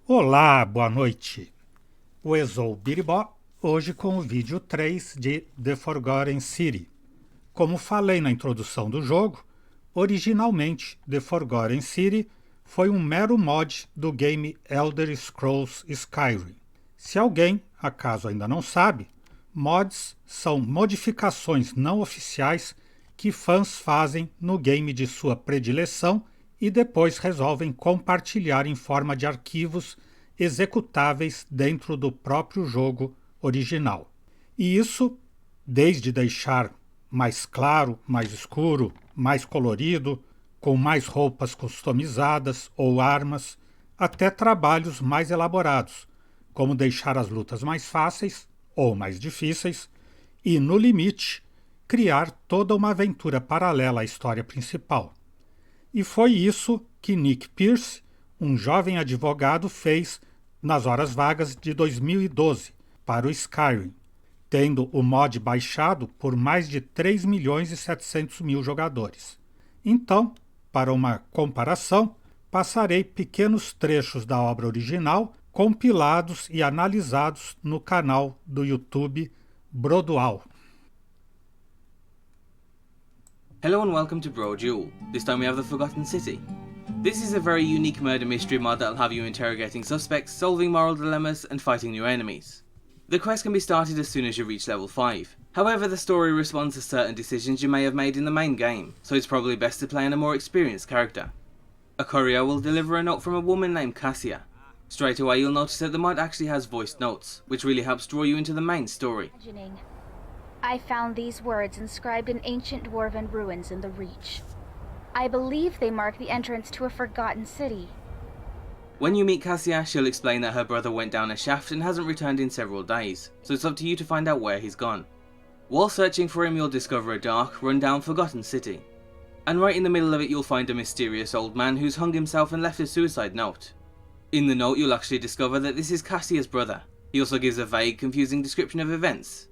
Olá, boa noite. O Exou Biribó, hoje com o vídeo 3 de The Forgotten City. Como falei na introdução do jogo, originalmente The Forgotten City foi um mero mod do game Elder Scrolls Skyrim. Se alguém, acaso ainda não sabe, mods são modificações não oficiais que fãs fazem no game de sua predileção e depois resolvem compartilhar em forma de arquivos executáveis dentro do próprio jogo original. E isso, desde deixar mais claro, mais escuro, mais colorido, com mais roupas customizadas ou armas, até trabalhos mais elaborados, como deixar as lutas mais fáceis ou mais difíceis e, no limite, criar toda uma aventura paralela à história principal. E foi isso que Nick Pierce, um jovem advogado, fez nas horas vagas de 2012 para o Skyrim, tendo o mod baixado por mais de 3.700.000 jogadores. Então, para uma comparação, passarei pequenos trechos da obra original compilados e analisados no canal do YouTube Brodual. Hello and welcome to Bro Duel. This time we have the Forgotten City. This is a very unique murder mystery mod that will have you interrogating suspects, solving moral dilemmas and fighting new enemies. The quest can be started as soon as you reach level 5. However, the story responds to certain decisions you may have made in the main game, so it's probably best to play on a more experienced character. A courier will deliver a note from a woman named Cassia. Straight away you'll notice that the mod actually has voiced notes, which really helps draw you into the main story. I found these words inscribed in ancient dwarven ruins in the Reach. I believe they mark the entrance to a forgotten city. When you meet Cassia, she'll explain that her brother went down a shaft and hasn't returned in several days, so it's up to you to find out where he's gone. While searching for him, you'll discover a dark, run-down, forgotten city. And right in the middle of it, you'll find a mysterious old man who's hung himself and left a suicide note. In the note, you'll actually discover that this is Cassia's brother. He also gives a vague, confusing description of events.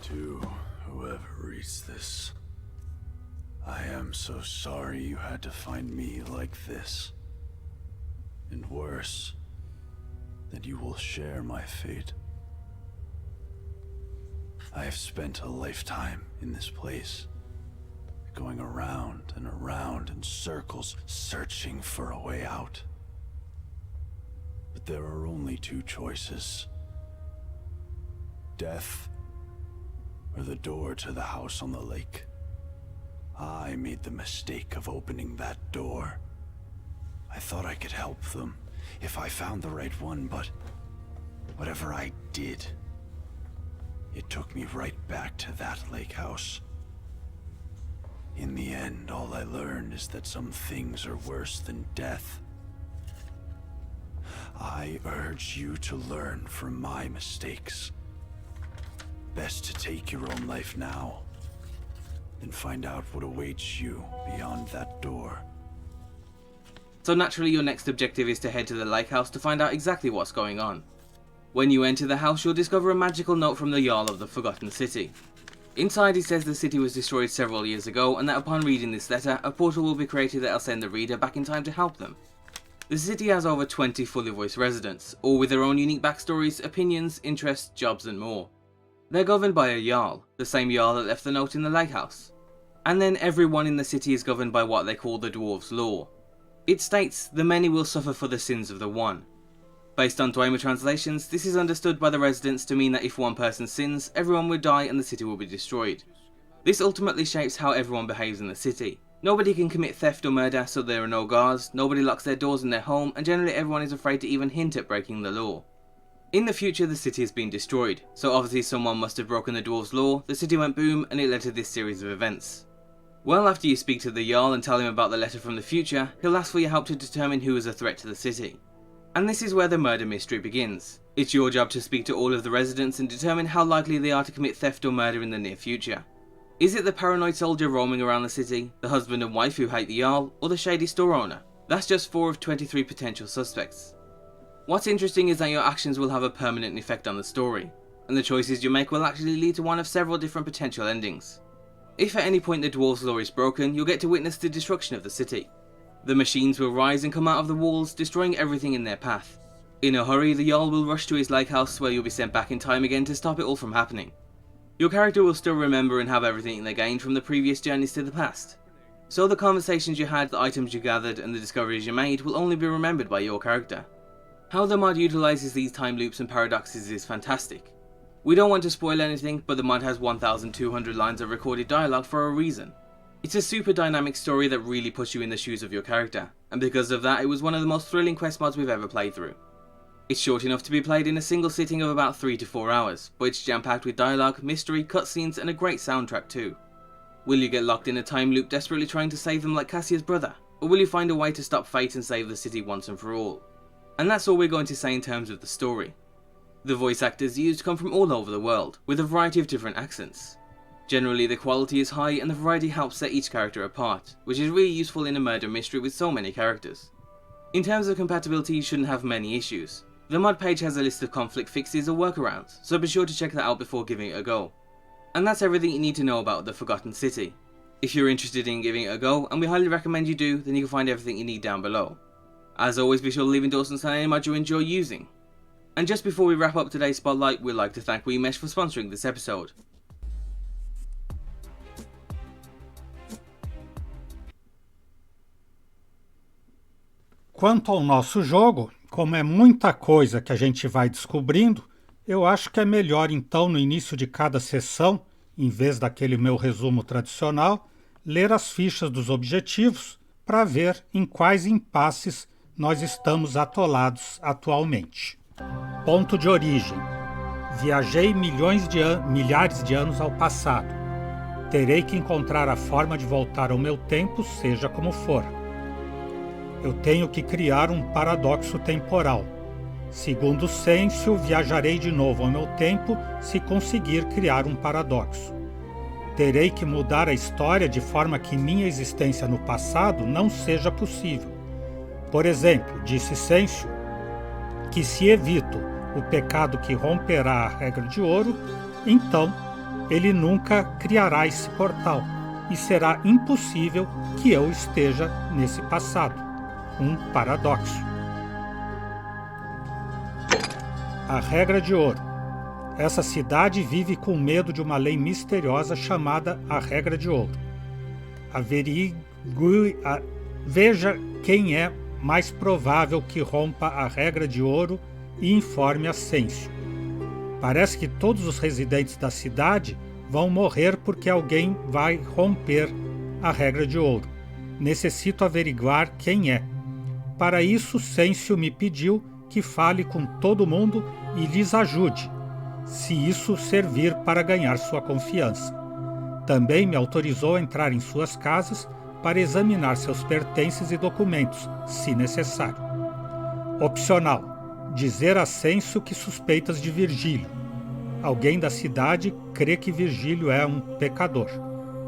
To whoever reads this, I am so sorry you had to find me like this. And worse, that you will share my fate. I have spent a lifetime in this place, going around and around in circles, searching for a way out. But there are only two choices: death or the door to the house on the lake. I made the mistake of opening that door. I thought I could help them if I found the right one, but whatever I did, it took me right back to that lake house. In the end, all I learned is that some things are worse than death. I urge you to learn from my mistakes. Best to take your own life now, than find out what awaits you beyond that door. So naturally your next objective is to head to the lake house to find out exactly what's going on. When you enter the house, you'll discover a magical note from the Jarl of the Forgotten City. Inside it says the city was destroyed several years ago, and that upon reading this letter, a portal will be created that'll send the reader back in time to help them. The city has over 20 fully voiced residents, all with their own unique backstories, opinions, interests, jobs and more. They're governed by a Jarl, the same Jarl that left the note in the lake house. And then everyone in the city is governed by what they call the Dwarves' Law. It states, the many will suffer for the sins of the one. Based on Dwemer translations, this is understood by the residents to mean that if one person sins, everyone will die and the city will be destroyed. This ultimately shapes how everyone behaves in the city. Nobody can commit theft or murder, so there are no guards, nobody locks their doors in their home, and generally everyone is afraid to even hint at breaking the law. In the future, the city has been destroyed, so obviously someone must have broken the Dwarves' Law, the city went boom, and it led to this series of events. Well, after you speak to the Jarl and tell him about the letter from the future, he'll ask for your help to determine who is a threat to the city. And this is where the murder mystery begins. It's your job to speak to all of the residents and determine how likely they are to commit theft or murder in the near future. Is it the paranoid soldier roaming around the city, the husband and wife who hate the Jarl, or the shady store owner? That's just 4 of 23 potential suspects. What's interesting is that your actions will have a permanent effect on the story, and the choices you make will actually lead to one of several different potential endings. If at any point the Dwarves' Law is broken, you'll get to witness the destruction of the city. The machines will rise and come out of the walls, destroying everything in their path. In a hurry, the Jarl will rush to his lake house where you'll be sent back in time again to stop it all from happening. Your character will still remember and have everything they gained from the previous journeys to the past. So the conversations you had, the items you gathered, and the discoveries you made will only be remembered by your character. How the mod utilises these time loops and paradoxes is fantastic. We don't want to spoil anything, but the mod has 1,200 lines of recorded dialogue for a reason. It's a super dynamic story that really puts you in the shoes of your character, and because of that it was one of the most thrilling quest mods we've ever played through. It's short enough to be played in a single sitting of about 3 to 4 hours, but it's jam-packed with dialogue, mystery, cutscenes, and a great soundtrack too. Will you get locked in a time loop desperately trying to save them like Cassia's brother? Or will you find a way to stop fate and save the city once and for all? And that's all we're going to say in terms of the story. The voice actors used come from all over the world, with a variety of different accents. Generally the quality is high and the variety helps set each character apart, which is really useful in a murder mystery with so many characters. In terms of compatibility, you shouldn't have many issues. The mod page has a list of conflict fixes or workarounds, so be sure to check that out before giving it a go. And that's everything you need to know about the Forgotten City. If you're interested in giving it a go, and we highly recommend you do, then you can find everything you need down below. As always, be sure to leave endorsements on any mod you enjoy using. And just before we wrap up today's spotlight, we'd like to thank WeMesh for sponsoring this episode. Quanto ao nosso jogo, como é muita coisa que a gente vai descobrindo, eu acho que é melhor então no início de cada sessão, em vez daquele meu resumo tradicional, ler as fichas dos objetivos para ver em quais impasses nós estamos atolados atualmente. Ponto de origem. Viajei milhares de anos ao passado. Terei que encontrar a forma de voltar ao meu tempo, seja como for. Eu tenho que criar um paradoxo temporal. Segundo Sêncio, viajarei de novo ao meu tempo se conseguir criar um paradoxo. Terei que mudar a história de forma que minha existência no passado não seja possível. Por exemplo, disse Sêncio, que se evito o pecado que romperá a regra de ouro, então ele nunca criará esse portal e será impossível que eu esteja nesse passado. Um paradoxo. A regra de ouro. Essa cidade vive com medo de uma lei misteriosa chamada a regra de ouro. Veja quem é mais provável que rompa a regra de ouro e informe a Sêncio. Parece que todos os residentes da cidade vão morrer porque alguém vai romper a regra de ouro. Necessito averiguar quem é. Para isso, Sêncio me pediu que fale com todo mundo e lhes ajude, se isso servir para ganhar sua confiança. Também me autorizou a entrar em suas casas para examinar seus pertences e documentos, se necessário. Opcional. Dizer a Sêncio que suspeitas de Virgílio. Alguém da cidade crê que Virgílio é um pecador.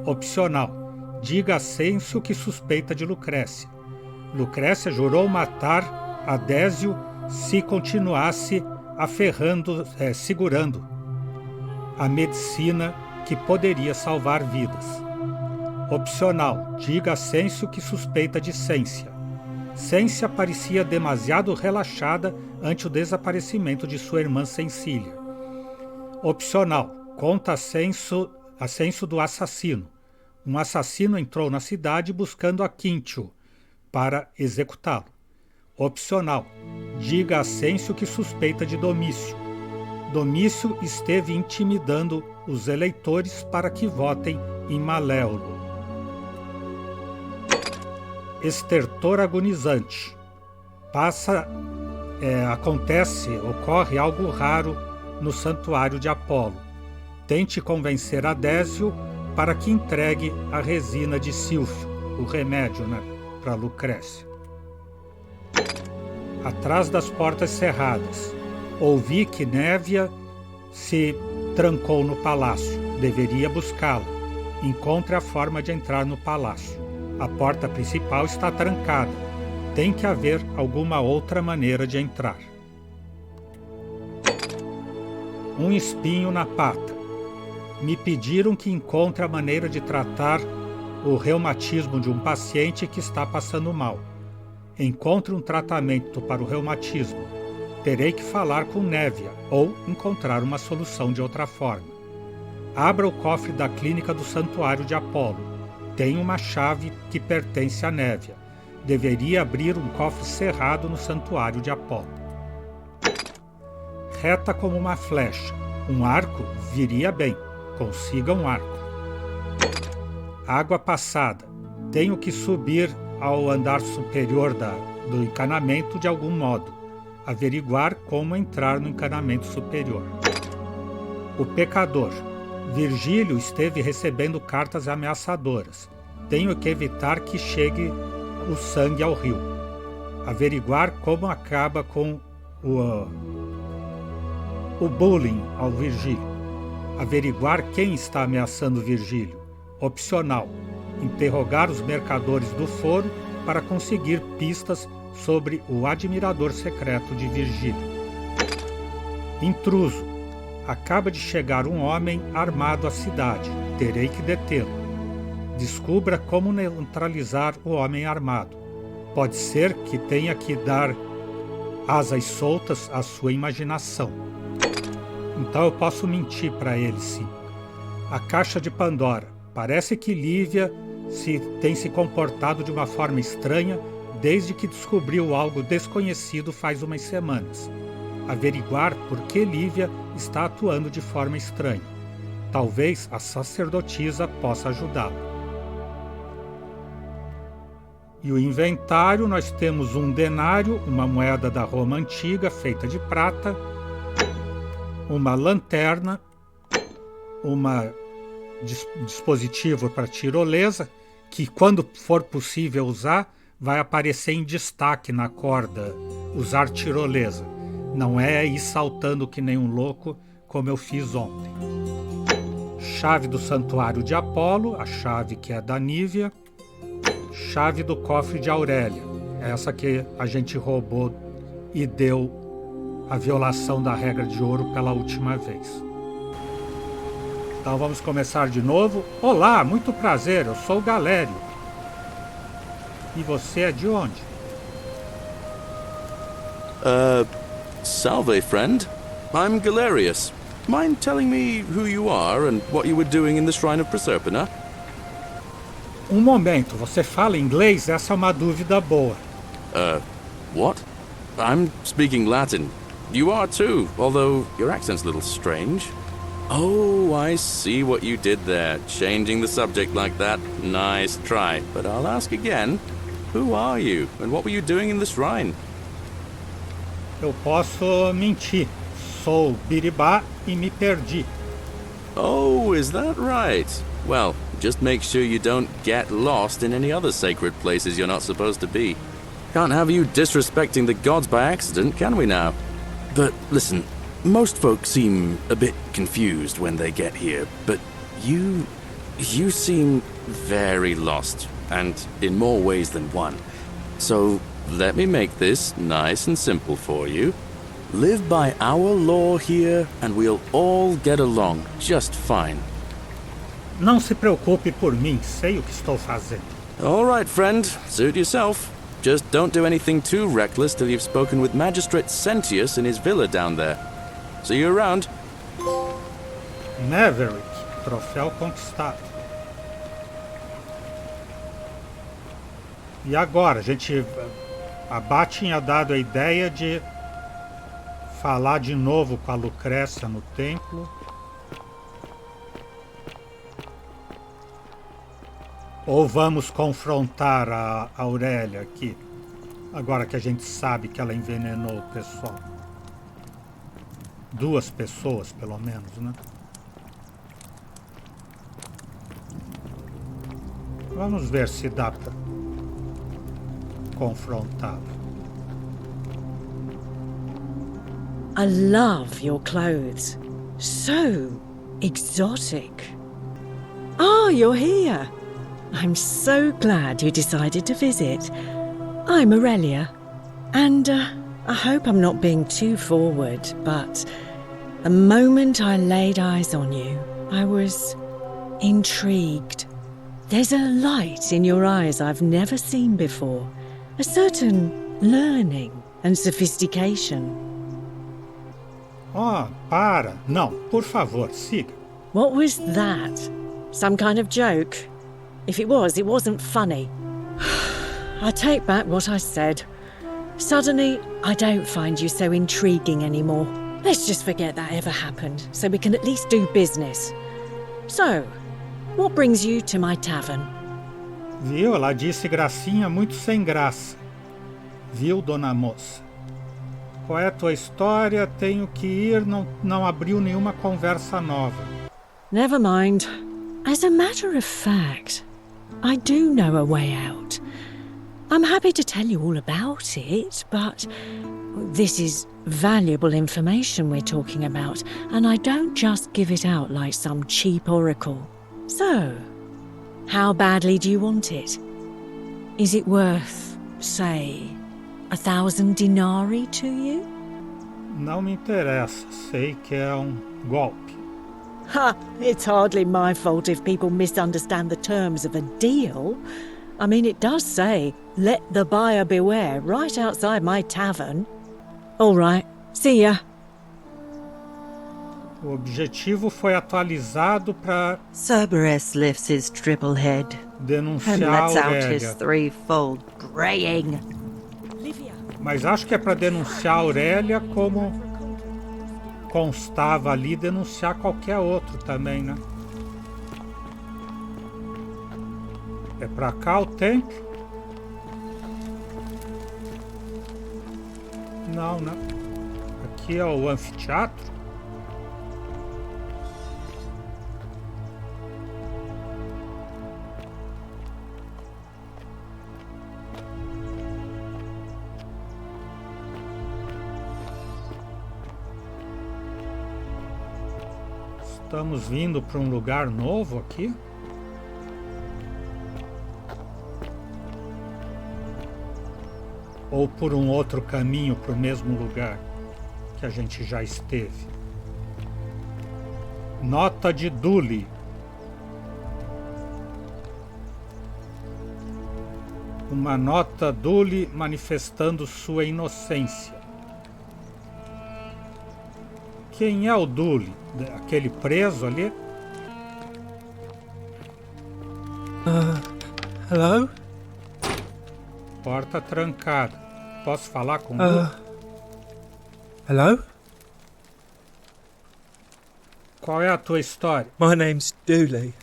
Opcional. Diga a Sêncio que suspeita de Lucrécia. Lucrécia jurou matar Adésio se continuasse segurando a medicina que poderia salvar vidas. Opcional. Diga a Sêncio que suspeita de Cência. Cência parecia demasiado relaxada ante o desaparecimento de sua irmã Cecília. Opcional. Conta a Sêncio do assassino. Um assassino entrou na cidade buscando a Quintio para executá-lo. Opcional. Diga a Sêncio que suspeita de Domício. Domício esteve intimidando os eleitores para que votem em Maléolo. Estertor agonizante. Ocorre algo raro no santuário de Apolo. Tente convencer Adésio para que entregue a resina de Sílfio, o remédio, para Lucrécia. Atrás das portas cerradas. Ouvi que Névia se trancou no palácio. Deveria buscá-la. Encontre a forma de entrar no palácio. A porta principal está trancada. Tem que haver alguma outra maneira de entrar. Um espinho na pata. Me pediram que encontre a maneira de tratar o reumatismo de um paciente que está passando mal. Encontre um tratamento para o reumatismo. Terei que falar com Névia ou encontrar uma solução de outra forma. Abra o cofre da clínica do Santuário de Apolo. Tem uma chave que pertence a Névia. Deveria abrir um cofre cerrado no Santuário de Apolo. Reta como uma flecha. Um arco viria bem. Consiga um arco. Água passada. Tenho que subir ao andar superior do encanamento de algum modo. Averiguar como entrar no encanamento superior. O pecador. Virgílio esteve recebendo cartas ameaçadoras. Tenho que evitar que chegue o sangue ao rio. Averiguar como acaba com o bullying ao Virgílio. Averiguar quem está ameaçando Virgílio. Opcional. Interrogar os mercadores do foro para conseguir pistas sobre o admirador secreto de Virgílio. Intruso. Acaba de chegar um homem armado à cidade. Terei que detê-lo. Descubra como neutralizar o homem armado. Pode ser que tenha que dar asas soltas à sua imaginação. Então eu posso mentir para ele, sim. A caixa de Pandora. Parece que Lívia tem se comportado de uma forma estranha desde que descobriu algo desconhecido faz umas semanas. Averiguar por que Lívia está atuando de forma estranha. Talvez a sacerdotisa possa ajudá-la. E o inventário, nós temos um denário, uma moeda da Roma antiga feita de prata, uma lanterna, dispositivo para tirolesa, que quando for possível usar, vai aparecer em destaque na corda, usar tirolesa. Não é ir saltando que nem um louco, como eu fiz ontem. Chave do Santuário de Apolo, a chave que é da Nívia. Chave do cofre de Aurélia, essa que a gente roubou e deu a violação da regra de ouro pela última vez. Então vamos começar de novo. Olá, muito prazer, eu sou o Galério. E você é de onde? Salve, friend. I'm Galerius. Mind telling me who you are and what you were doing in the Shrine of Proserpina? Um momento, você fala inglês? Essa é uma dúvida boa. What? I'm speaking Latin. You are too, although your accent's a little strange. Oh, I see what you did there, changing the subject like that. Nice try, but I'll ask again. Who are you, and what were you doing in the shrine? Eu posso mentir. Sou Biribá e me perdi. Oh, is that right? Well, just make sure you don't get lost in any other sacred places you're not supposed to be. Can't have you disrespecting the gods by accident, can we now? But listen, most folks seem a bit confused when they get here, but you seem very lost, and in more ways than one. So let me make this nice and simple for you. Live by our law here, and we'll all get along just fine. Não se preocupe por mim, sei o que estou fazendo. All right, friend, suit yourself. Just don't do anything too reckless till you've spoken with Magistrate Sentius in his villa down there. See you around. Maverick, troféu conquistado. E agora, a Bá tinha dado a ideia de falar de novo com a Lucrécia no templo. Ou vamos confrontar a Aurélia aqui, agora que a gente sabe que ela envenenou o pessoal. 2 pessoas, pelo menos, né? Vamos ver se dá para confrontá-la. I love your clothes. So exotic. Oh, you're here. I'm so glad you decided to visit. I'm Aurelia, and I hope I'm not being too forward, but the moment I laid eyes on you, I was intrigued. There's a light in your eyes I've never seen before, a certain learning and sophistication. Oh, para. Não, por favor, siga. What was that? Some kind of joke? If it was, it wasn't funny. I take back what I said. Suddenly, I don't find you so intriguing anymore. Let's just forget that ever happened, so we can at least do business. So, what brings you to my tavern? Viu? Ela disse gracinha muito sem graça. Viu, dona moça? Qual é a tua história? Tenho que ir. Não abriu nenhuma conversa nova. Never mind. As a matter of fact, I do know a way out. I'm happy to tell you all about it, but this is valuable information we're talking about, and I don't just give it out like some cheap oracle. So, how badly do you want it? Is it worth, say, 1,000 denarii to you? Não me interessa. Sei que é golpe. Ha! It's hardly my fault if people misunderstand the terms of a deal. I mean, it does say, let the buyer beware, right outside my tavern. All right, see ya. O objetivo foi atualizado para Cerberus lifts his triple head and denunciar lets out his Aurélia. threefold braying. Livia. Mas acho que é para denunciar a Aurélia como constava ali, denunciar qualquer outro também, né? É pra cá o templo? Não, né? Aqui é o anfiteatro? Estamos vindo para um lugar novo aqui? Ou por um outro caminho para o mesmo lugar que a gente já esteve? Nota de Dully. Uma nota Dully manifestando sua inocência. Quem é o Dully? Aquele preso ali? Hello? Porta trancada. Posso falar com o Dully? Hello? Qual é a tua história? My name's Dooley.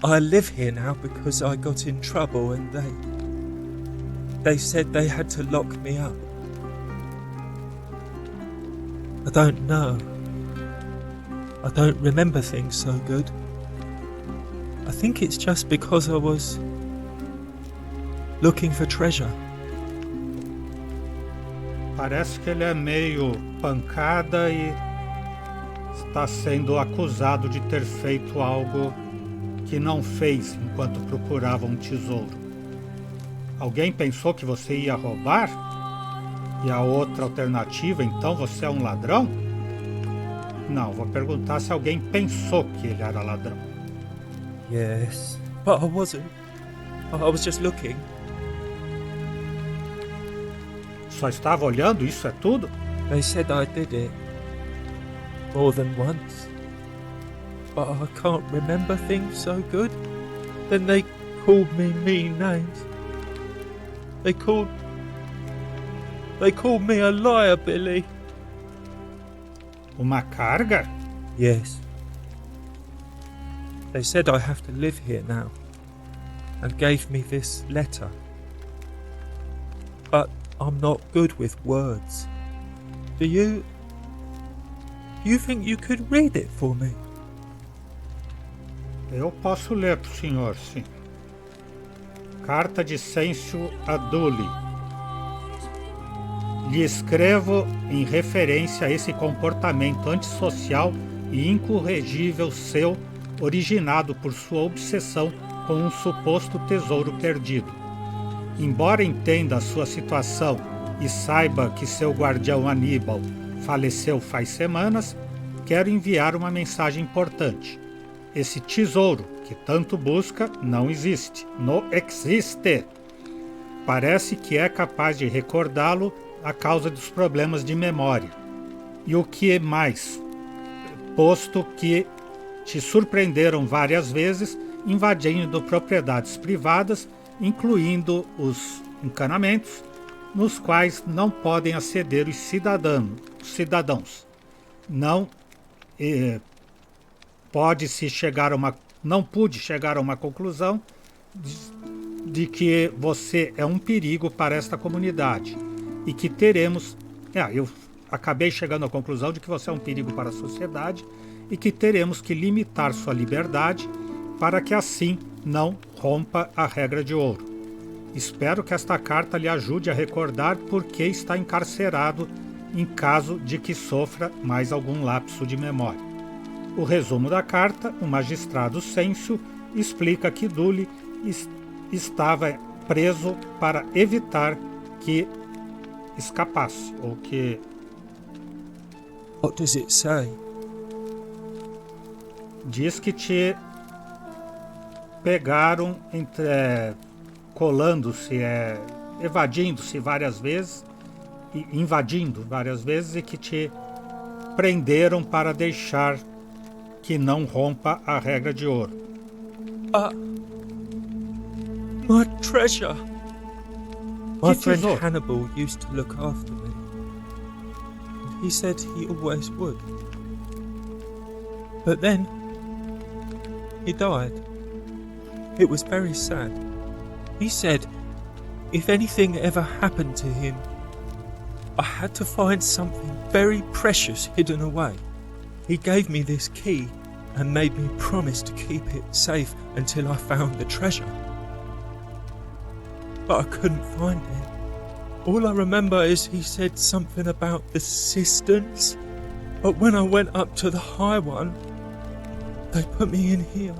I live here now because I got in trouble and they said they had to lock me up. I don't know. I don't remember things so good. I think it's just because I was looking for treasure. Parece que ele é meio pancada e está sendo acusado de ter feito algo que não fez enquanto procurava um tesouro. Alguém pensou que você ia roubar? E a outra alternativa, então você é um ladrão? Não, vou perguntar se alguém pensou que ele era ladrão. Yes, but I wasn't. I was just looking. Só estava olhando, isso é tudo? They said I did it more than once, but I can't remember things so good. Then they called me mean names. They called me a liar, Billy. Uma carga? Yes. They said I have to live here now and gave me this letter. But I'm not good with words. Do you think you could read it for me? Eu posso ler para o senhor, sim. Carta de Sêncio a Dully. Lhe escrevo em referência a esse comportamento antissocial e incorrigível seu, originado por sua obsessão com um suposto tesouro perdido. Embora entenda a sua situação e saiba que seu guardião Aníbal faleceu faz semanas, quero enviar uma mensagem importante. Esse tesouro que tanto busca não existe. Não existe. Parece que é capaz de recordá-lo a causa dos problemas de memória. E o que mais? Posto que te surpreenderam várias vezes invadindo propriedades privadas, incluindo os encanamentos, nos quais não podem aceder os cidadãos. Não não pude chegar a uma conclusão de que você é um perigo para esta comunidade e que teremos... eu acabei chegando à conclusão de que você é um perigo para a sociedade e que teremos que limitar sua liberdade para que assim não rompa a regra de ouro. Espero que esta carta lhe ajude a recordar por que está encarcerado em caso de que sofra mais algum lapso de memória. O resumo da carta, o magistrado Sêncio explica que Dully estava preso para evitar que escapasse, ou que... What does it say? Diz que te pegaram colando-se, evadindo-se várias vezes, invadindo várias vezes, e que te prenderam para deixar que não rompa a regra de ouro. My treasure! My friend tesouro? Hannibal used to look after me. He said he always would. But then, he died. It was very sad. He said if anything ever happened to him, I had to find something very precious hidden away. He gave me this key and made me promise to keep it safe until I found the treasure. But I couldn't find it. All I remember is he said something about the cisterns, but when I went up to the high one, they put me in here.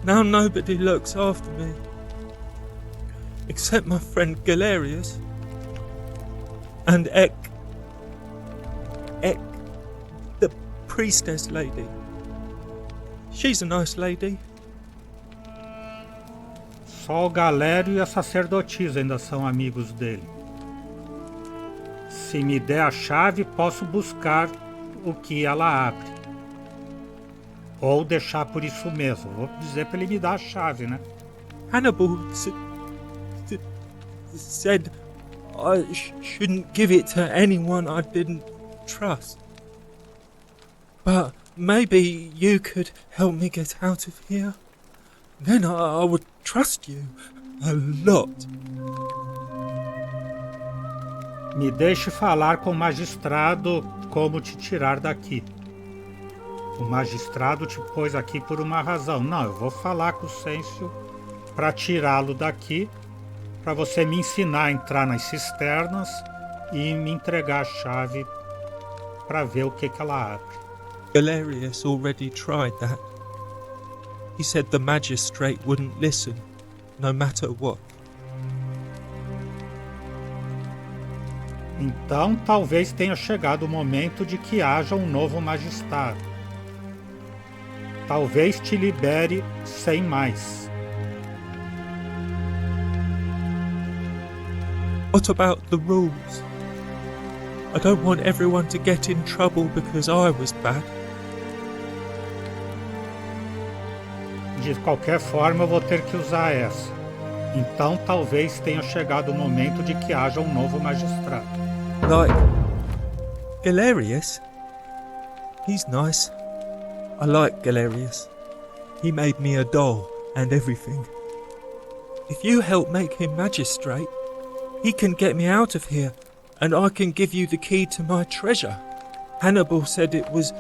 Now nobody looks after me, except my friend Galerius and Ek, the priestess lady. She's a nice lady. Só o Galério e a sacerdotisa ainda são amigos dele. Se me der a chave, posso buscar o que ela abre. Ou deixar por isso mesmo. Vou dizer para ele me dar a chave, né? Hannibal said I shouldn't give it to anyone I didn't trust. But maybe you could help me get out of here. Then I would trust you a lot. Me deixe falar com o magistrado como te tirar daqui. O magistrado te pôs aqui por uma razão. Não, eu vou falar com o Sêncio para tirá-lo daqui, para você me ensinar a entrar nas cisternas e me entregar a chave para ver o que ela abre. Galerius already tried that. He said the magistrate wouldn't listen, no matter what. Então, talvez tenha chegado o momento de que haja um novo magistrado. Talvez te libere sem mais. What about the rules? I don't want everyone to get in trouble because I was bad. De qualquer forma, eu vou ter que usar essa. Então, talvez tenha chegado o momento de que haja um novo magistrado. Like Galerius? He's nice. I like Galerius. He made me a doll and everything. If you help make him magistrate, he can get me out of here, and I can give you the key to my treasure. Hannibal said it was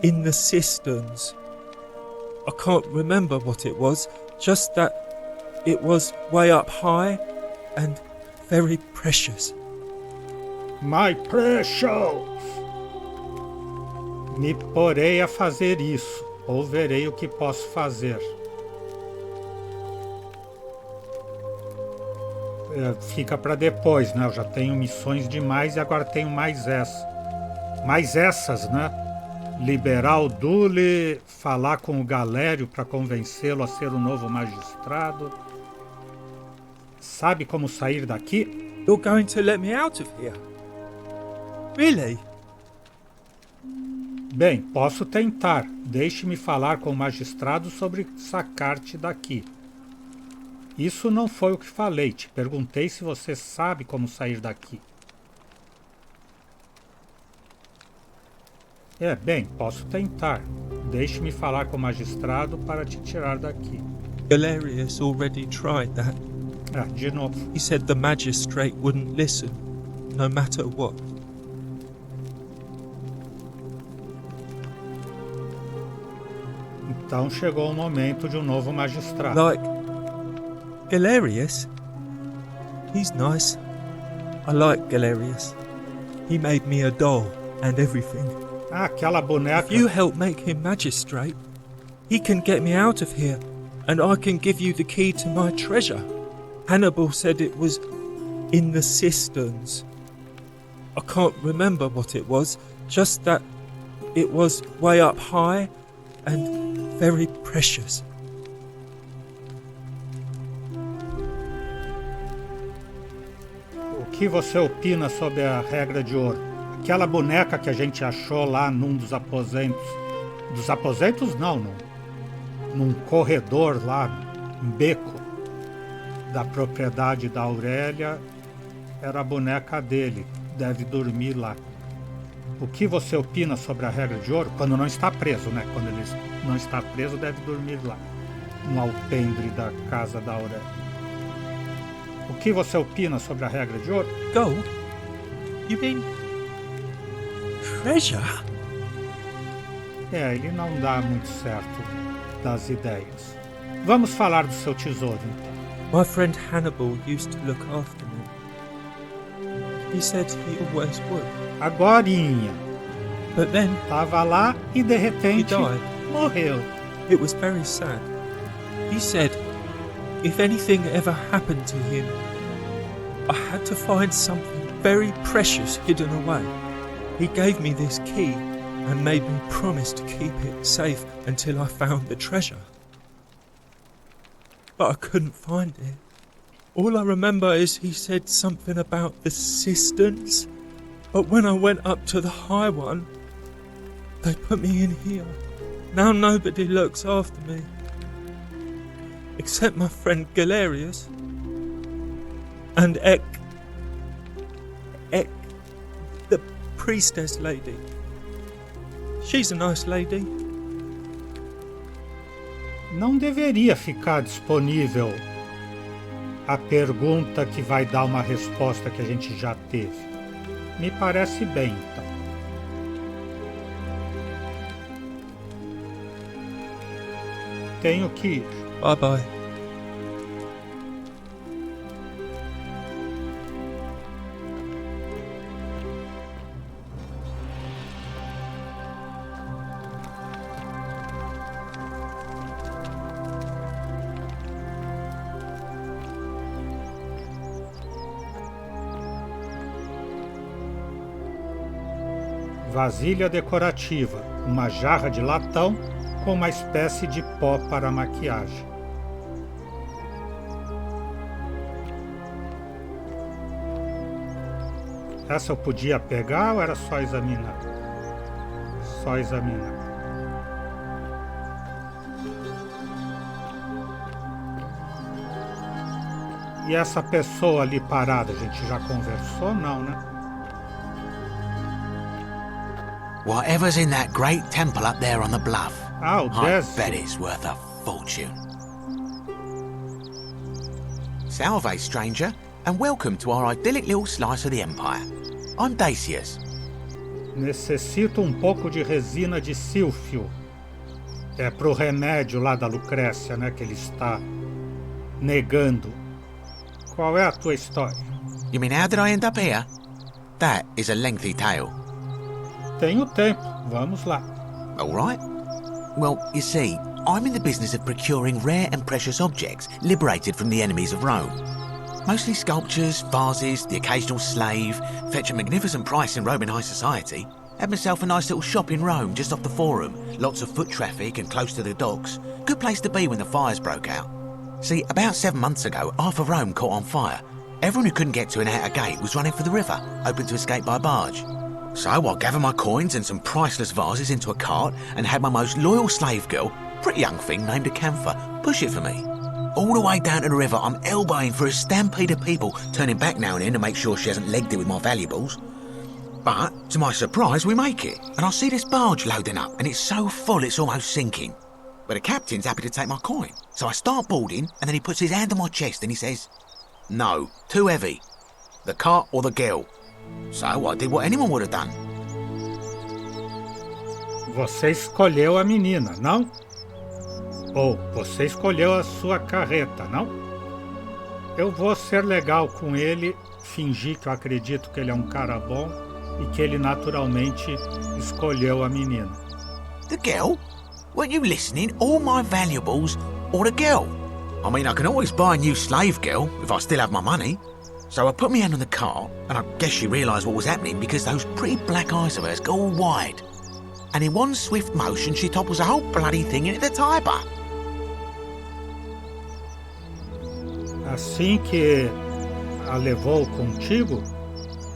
in the cisterns. I can't remember what it was, just that it was way up high and very precious. My precious! Me porei a fazer isso, ou verei o que posso fazer. Fica para depois, né? Eu já tenho missões demais e agora tenho mais essa. Mais essas, né? Liberar o Dully, falar com o Galério para convencê-lo a ser o novo magistrado. Sabe como sair daqui? You're going to let me out of here? Really? Bem, posso tentar. Deixe-me falar com o magistrado sobre sacar-te daqui. Isso não foi o que falei. Te perguntei se você sabe como sair daqui. Bem, posso tentar. Deixe-me falar com o magistrado para te tirar daqui. Galerius already tried that. De novo. He said the magistrate wouldn't listen, no matter what. Então chegou o momento de um novo magistrado. Like Galerius? He's nice. I like Galerius. He made me a doll and everything. Aquela boneca. If you help make him magistrate, he can get me out of here, and I can give you the key to my treasure. Hannibal said it was in the cisterns. I can't remember what it was, just that it was way up high and very precious. O que você opina sobre a regra de ouro? Aquela boneca que a gente achou lá num dos aposentos. Dos aposentos não, num corredor lá, um beco da propriedade da Aurélia, era a boneca dele, deve dormir lá. O que você opina sobre a regra de ouro? Quando não está preso, né? Quando ele não está preso, deve dormir lá, no alpendre da casa da Aurélia. O que você opina sobre a regra de ouro? Gold? You mean treasure? Ele não dá muito certo das ideias. Vamos falar do seu tesouro, então. My friend Hannibal used to look after me. He said he always would. Agorinha. But then Tava lá e de repente he died. Morreu. It was very sad. He said if anything ever happened to him, I had to find something very precious hidden away. He gave me this key and made me promise to keep it safe until I found the treasure. But I couldn't find it. All I remember is he said something about the cisterns, but when I went up to the high one, they put me in here. Now nobody looks after me, except my friend Galerius and Ek, the priestess lady. She's a nice lady. Não deveria ficar disponível a pergunta que vai dar uma resposta que a gente já teve. Me parece bem, então. Tenho que ir. Bye bye. Vasilha decorativa, uma jarra de latão com uma espécie de pó para maquiagem. Essa eu podia pegar ou era só examinar? Só examinar. E essa pessoa ali parada, a gente já conversou? Não, né? Whatever's in that great temple up there on the bluff, Ah, o I Décio. bet it's worth a fortune. Salve, stranger, and welcome to our idyllic little slice of the Empire. I'm Dacius. Necessito um pouco de resina de sílfio. É pro remédio lá da Lucrécia, né? Que ele está negando. Qual é a tua história? You mean how did I end up here? That is a lengthy tale. Tenho tempo, vamos lá. All right. Well, you see, I'm in the business of procuring rare and precious objects liberated from the enemies of Rome. Mostly sculptures, vases, the occasional slave, fetch a magnificent price in Roman high society. Had myself a nice little shop in Rome just off the Forum. Lots of foot traffic and close to the docks. Good place to be when the fires broke out. See, about 7 months ago, half of Rome caught on fire. Everyone who couldn't get to an outer gate was running for the river, hoping to escape by barge. So I gathered my coins and some priceless vases into a cart and had my most loyal slave girl, pretty young thing named Acantha, push it for me. All the way down to the river, I'm elbowing for a stampede of people, turning back now and then to make sure she hasn't legged it with my valuables. But, to my surprise, we make it, and I see this barge loading up, and it's so full it's almost sinking. But the captain's happy to take my coin, so I start boarding, and then he puts his hand on my chest and he says, "No, too heavy. The cart or the girl." So I did what anyone would have done. Você escolheu a menina, não? Ou você escolheu a sua carreta, não? Eu vou ser legal com ele, fingir que eu acredito que ele é um cara bom e que ele naturalmente escolheu a menina. The girl? Weren't you listening? All my valuables or the girl? I mean, I can always buy a new slave girl if I still have my money. So I put my hand on the cart, and I guess she realised what was happening because those pretty black eyes of hers go all wide. And in one swift motion, she topples the whole bloody thing into the taiba. Assim que a levou contigo?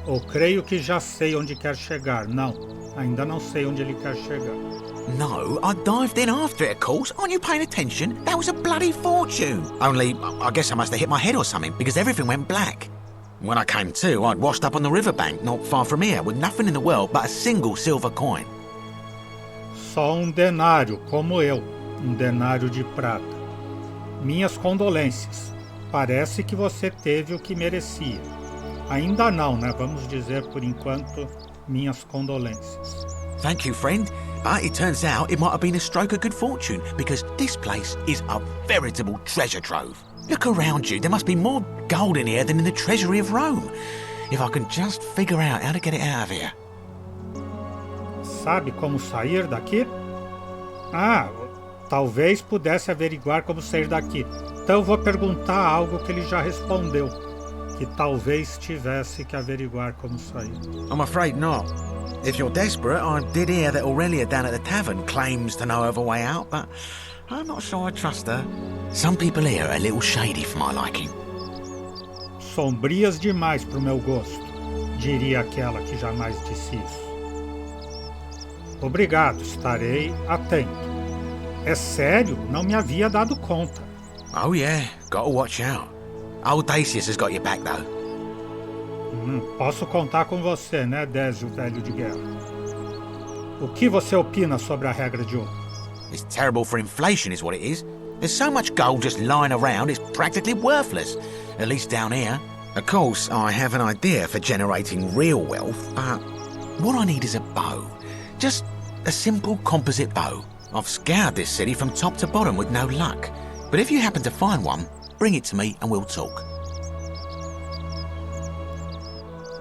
Ou creio que já sei onde quer chegar? Não, ainda não sei onde ele quer chegar. No, I dived in after it, of course. Aren't you paying attention? That was a bloody fortune. Only, I guess I must have hit my head or something, because everything went black. When I came to, I'd washed up on the riverbank, not far from here, with nothing in the world but a single silver coin. Só denário, como eu, denário de prata. Minhas condolências. Parece que você teve o que merecia. Ainda não, né? Vamos dizer por enquanto, minhas condolências. Thank you, friend. But it turns out it might have been a stroke of good fortune, because this place is a veritable treasure trove. Look around you. There must be more gold in here than in the treasury of Rome. If I can just figure out how to get it out of here. Sabe como sair daqui? Ah, talvez pudesse averiguar como sair daqui. Então eu vou perguntar algo que ele já respondeu, que talvez tivesse que averiguar como sair. I'm afraid not. If you're desperate, I did hear that Aurelia down at the tavern claims to know of a way out, but I'm not sure I trust her. Some people here are a little shady for my liking. Sombrias demais pro meu gosto, diria aquela que jamais disse isso. Obrigado, estarei atento. É sério, não me havia dado conta. Oh yeah, gotta watch out. Old Dacius has got your back though. Posso contar com você, né, Désio, velho de guerra? O que você opina sobre a regra de ouro? It's terrible for inflation is what it is. There's so much gold just lying around, it's practically worthless. At least down here. Of course, I have an idea for generating real wealth, but what I need is a bow. Just a simple composite bow. I've scoured this city from top to bottom with no luck. But if you happen to find one, bring it to me and we'll talk.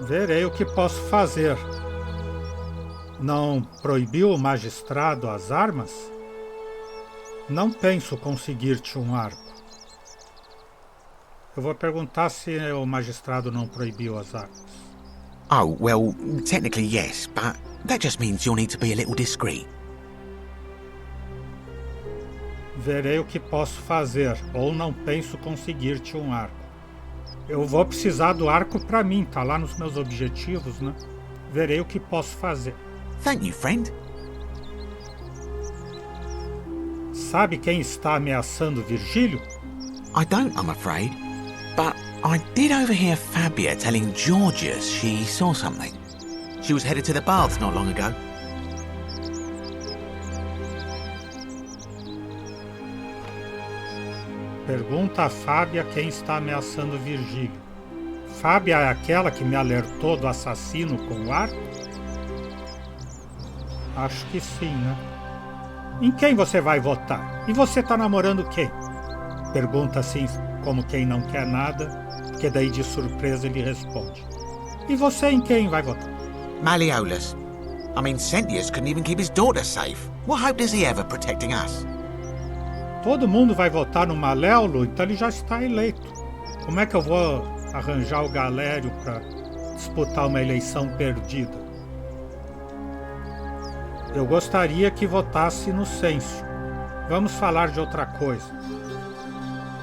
Verei o que posso fazer. Não proibiu o magistrado as armas? Não penso conseguir-te um arco. Eu vou perguntar se o magistrado não proibiu as armas. Oh, well, technically yes, but that just means you'll need to be a little discreet. Verei o que posso fazer, ou não penso conseguir-te um arco. Eu vou precisar do arco para mim, tá lá nos meus objetivos, né? Verei o que posso fazer. Thank you, friend. Sabe quem está ameaçando Virgílio? I don't, I'm afraid. But I did overhear Fabia telling Georgius she saw something. She was headed to the baths not long ago. Pergunta a Fábia quem está ameaçando Virgílio. Fábia é aquela que me alertou do assassino com o arco? Acho que sim, né? Em quem você vai votar? E você tá namorando quem? Pergunta assim, como quem não quer nada, porque daí de surpresa ele responde. E você em quem vai votar? Malleolus. I mean, Sentius couldn't even keep his daughter safe. What hope does he have of protecting us? Todo mundo vai votar no Maléolo, então ele já está eleito. Como é que eu vou arranjar o Galério para disputar uma eleição perdida? Eu gostaria que votasse no censo. Vamos falar de outra coisa.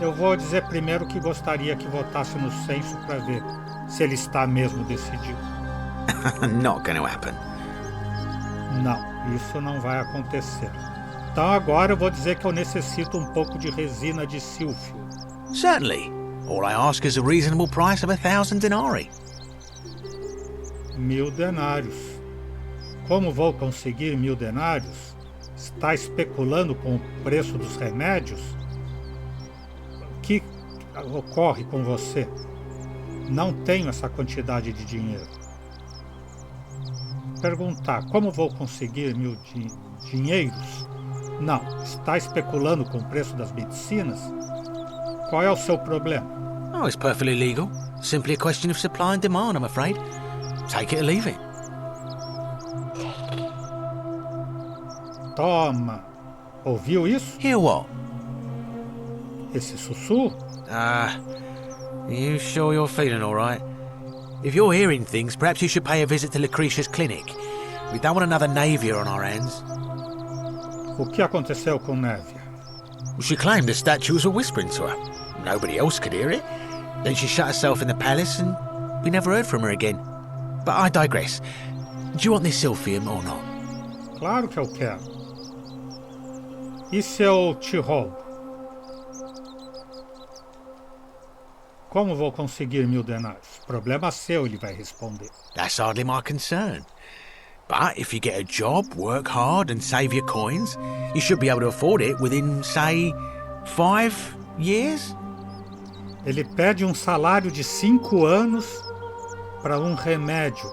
Eu vou dizer primeiro que gostaria que votasse no censo para ver se ele está mesmo decidido. Not going to happen. Não, isso não vai acontecer. Então agora eu vou dizer que eu necessito um pouco de resina de sílfio. Certainly. All I ask is a reasonable price of 1,000 denarii. 1000 denários. Como vou conseguir 1000 denários? Está especulando com o preço dos remédios? O que ocorre com você? Não tenho essa quantidade de dinheiro. Perguntar, como vou conseguir 1000 dinheiros? Não, está especulando com o preço das medicinas? Qual é o seu problema? Oh, it's perfectly legal. Simply a question of supply and demand, I'm afraid. Take it or leave it. Toma! Ouviu isso? Hear what? Esse sussurro? You sure you're feeling all right? If you're hearing things, perhaps you should pay a visit to Lucretia's clinic. We don't want another Navia on our hands. O que aconteceu com Névia? She claimed the statues were whispering to her. Nobody else could hear it. Then she shut herself in the palace and we never heard from her again. But I digress. Do you want this silphium or not? Claro que eu quero. E se eu te roubo? Como vou conseguir 1000 denários? Problema seu, ele vai responder. That's hardly my concern. But if you get a job, work hard and save your coins, you should be able to afford it within, say, 5 years? Ele pede um salário de 5 anos para um remédio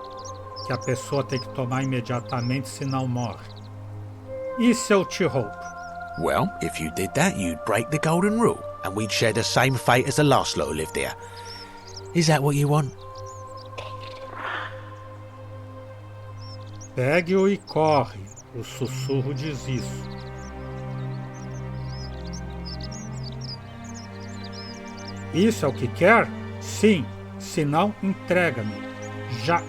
que a pessoa tem que tomar imediatamente, senão morre. E se eu te roubo? Well, if you did that, you'd break the golden rule, and we'd share the same fate as the last lot who lived there. Is that what you want? Pegue-o e corre. O sussurro diz isso. Isso é o que quer? Sim. Se não, entrega-me. Já.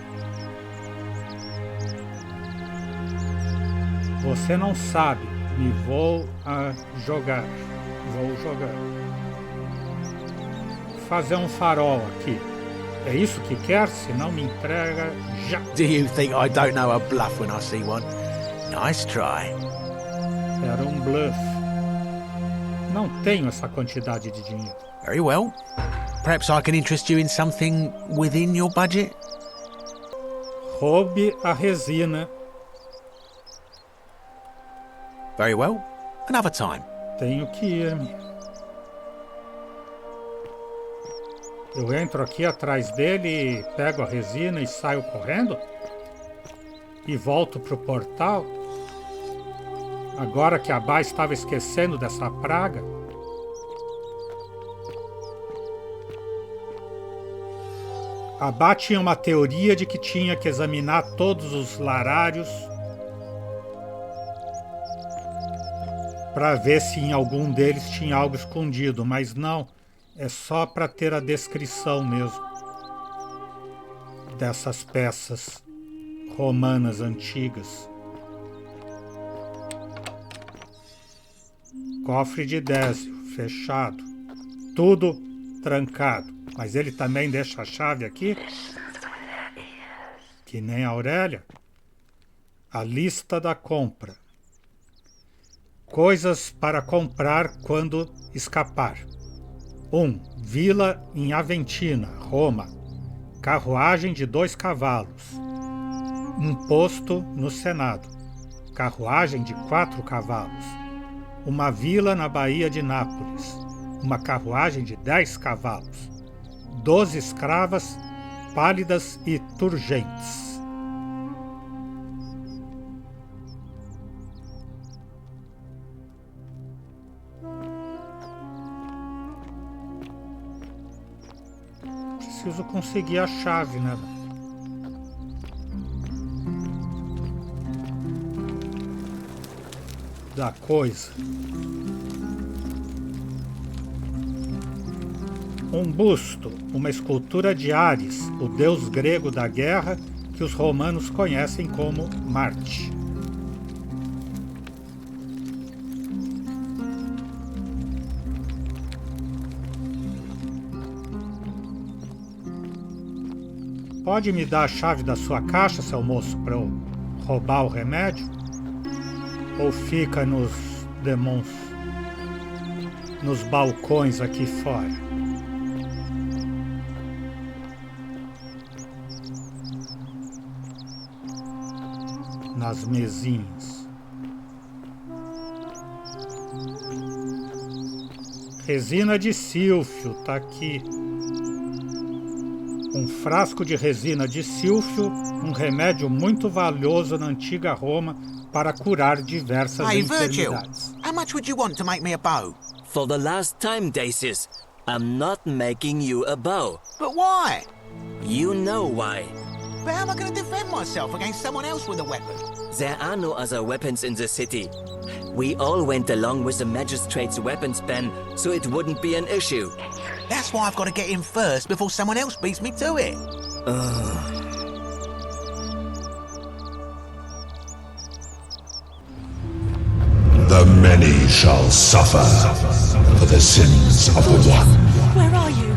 Você não sabe. Me vou jogar. Vou jogar. Fazer um farol aqui. É isso que quer? Se não, me entrega já. Do you think I don't know a bluff when I see one? Nice try. Era um bluff. Não tenho essa quantidade de dinheiro. Very well. Perhaps I can interest you in something within your budget? Roube a resina. Very well. Another time. Tenho que ir-me. Eu entro aqui atrás dele, pego a resina e saio correndo? E volto pro portal? Agora que a Bá estava esquecendo dessa praga? A Bá tinha uma teoria de que tinha que examinar todos os larários para ver se em algum deles tinha algo escondido, mas não, é só para ter a descrição mesmo dessas peças romanas antigas. Cofre de Désio, fechado, tudo trancado, mas ele também deixa a chave aqui, que nem a Aurélia. A lista da compra. Coisas para comprar quando escapar. 1. Vila em Aventina, Roma. Carruagem de 2 cavalos. Um posto no Senado. Carruagem de 4 cavalos. Uma vila na Baía de Nápoles. Uma carruagem de 10 cavalos. 12 escravas pálidas e turgentes. Preciso conseguir a chave, né? Da coisa. Um busto, uma escultura de Ares, o deus grego da guerra que os romanos conhecem como Marte. pode me dar a chave da sua caixa, seu moço, para eu roubar o remédio? Ou fica nos balcões aqui fora? Nas mesinhas. Resina de sílfio, tá aqui. Um frasco de resina de sílfio, um remédio muito valioso na antiga Roma para curar diversas Hey, Virgil, enfermidades. how much would you want to make me a bow? For the last time, Dacius, I'm not making you a bow. But why? You know why. But how am I going to defend myself against someone else with a weapon? There are no other weapons in the city. We all went along with the magistrate's weapons ban, so it wouldn't be an issue. That's why I've got to get in first before someone else beats me to it. The many shall suffer for the sins of the one. Where are you?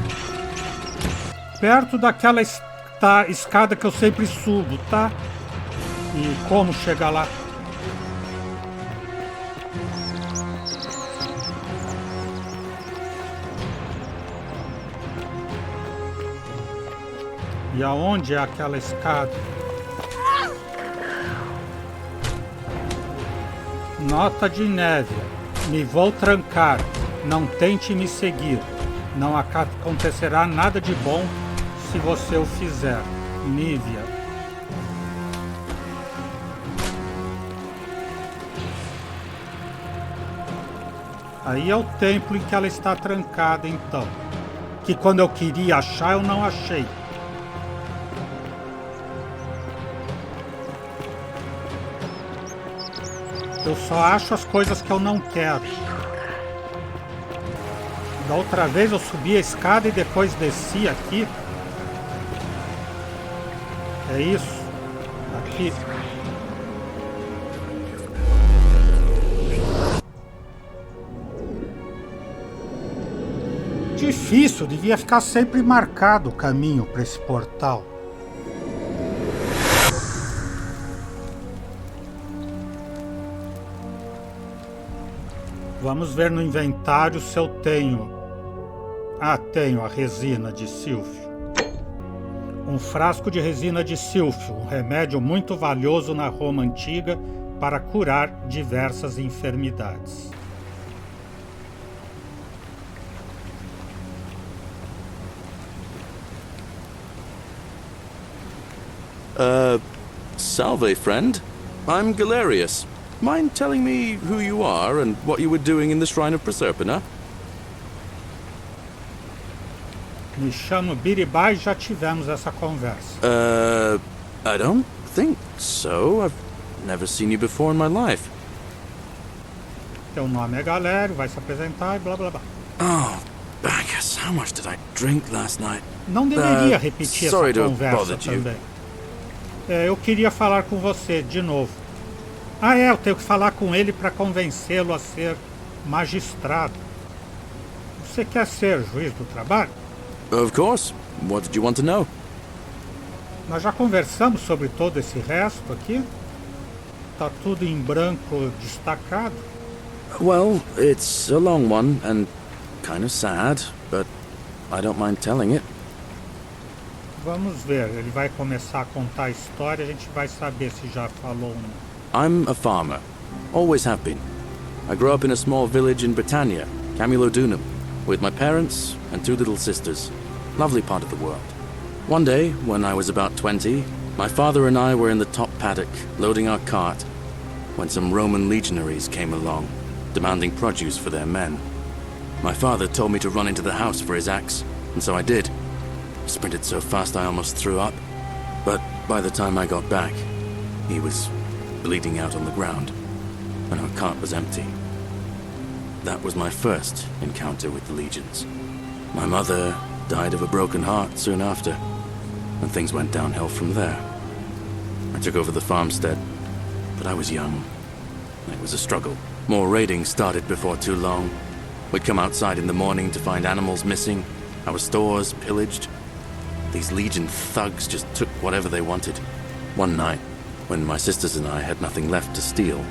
Perto daquela escada que eu sempre subo, tá? E como chegar lá? E aonde é aquela escada? Nota de neve. Me vou trancar. Não tente me seguir. Não acontecerá nada de bom se você o fizer. Nívia. Aí é o templo em que ela está trancada, então. Que quando eu queria achar, eu não achei. Eu só acho as coisas que eu não quero. Da outra vez eu subi a escada e depois desci aqui. É isso. Aqui. Difícil, devia ficar sempre marcado o caminho para esse portal. Vamos ver no inventário se eu tenho... Ah, tenho a resina de sílfio. Um frasco de resina de sílfio, um remédio muito valioso na Roma antiga para curar diversas enfermidades. Salve, friend. I'm Galerius. Mind telling me who you are and what you were doing in the Shrine of Proserpina? Me chamo Biribá e já tivemos essa conversa. I don't think so. I've never seen you before in my life. Teu nome é Galério, vai se apresentar e blá blá blá. Oh, Bacchus, how much did I drink last night? Não deveria repetir essa conversa bothered you. também. Eu queria falar com você de novo. Eu tenho que falar com ele para convencê-lo a ser magistrado. Você quer ser juiz do trabalho? Of course. What did you want to know? Nós já conversamos sobre todo esse resto aqui. Tá tudo em branco destacado. Well, it's a long one and kind of sad, but I don't mind telling it. Vamos ver, ele vai começar a contar a história, a gente vai saber se já falou ou não. I'm a farmer. Always have been. I grew up in a small village in Britannia, Camulodunum, with my parents and two little sisters. Lovely part of the world. One day, when I was about 20, my father and I were in the top paddock, loading our cart, when some Roman legionaries came along, demanding produce for their men. My father told me to run into the house for his axe, and so I did. Sprinted so fast I almost threw up, but by the time I got back, he was bleeding out on the ground, and our cart was empty. That was my first encounter with the legions. My mother died of a broken heart soon after, and things went downhill from there. I took over the farmstead, but I was young. It was a struggle. More raiding started before too long. We'd come outside in the morning to find animals missing, our stores pillaged. These Legion thugs just took whatever they wanted. One night, when my sisters and I had nothing left to steal,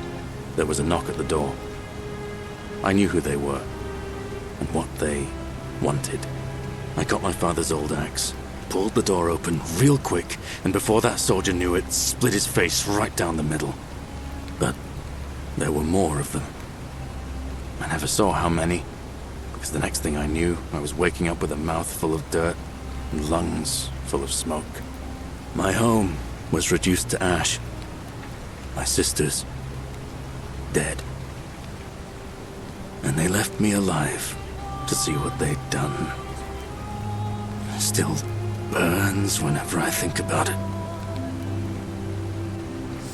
there was a knock at the door. I knew who they were, and what they wanted. I got my father's old axe, pulled the door open real quick, and before that soldier knew it, split his face right down the middle. But there were more of them. I never saw how many, because the next thing I knew, I was waking up with a mouth full of dirt and lungs full of smoke. My home was reduced to ash. My sisters, dead. And they left me alive to see what they'd done. Still burns whenever I think about it.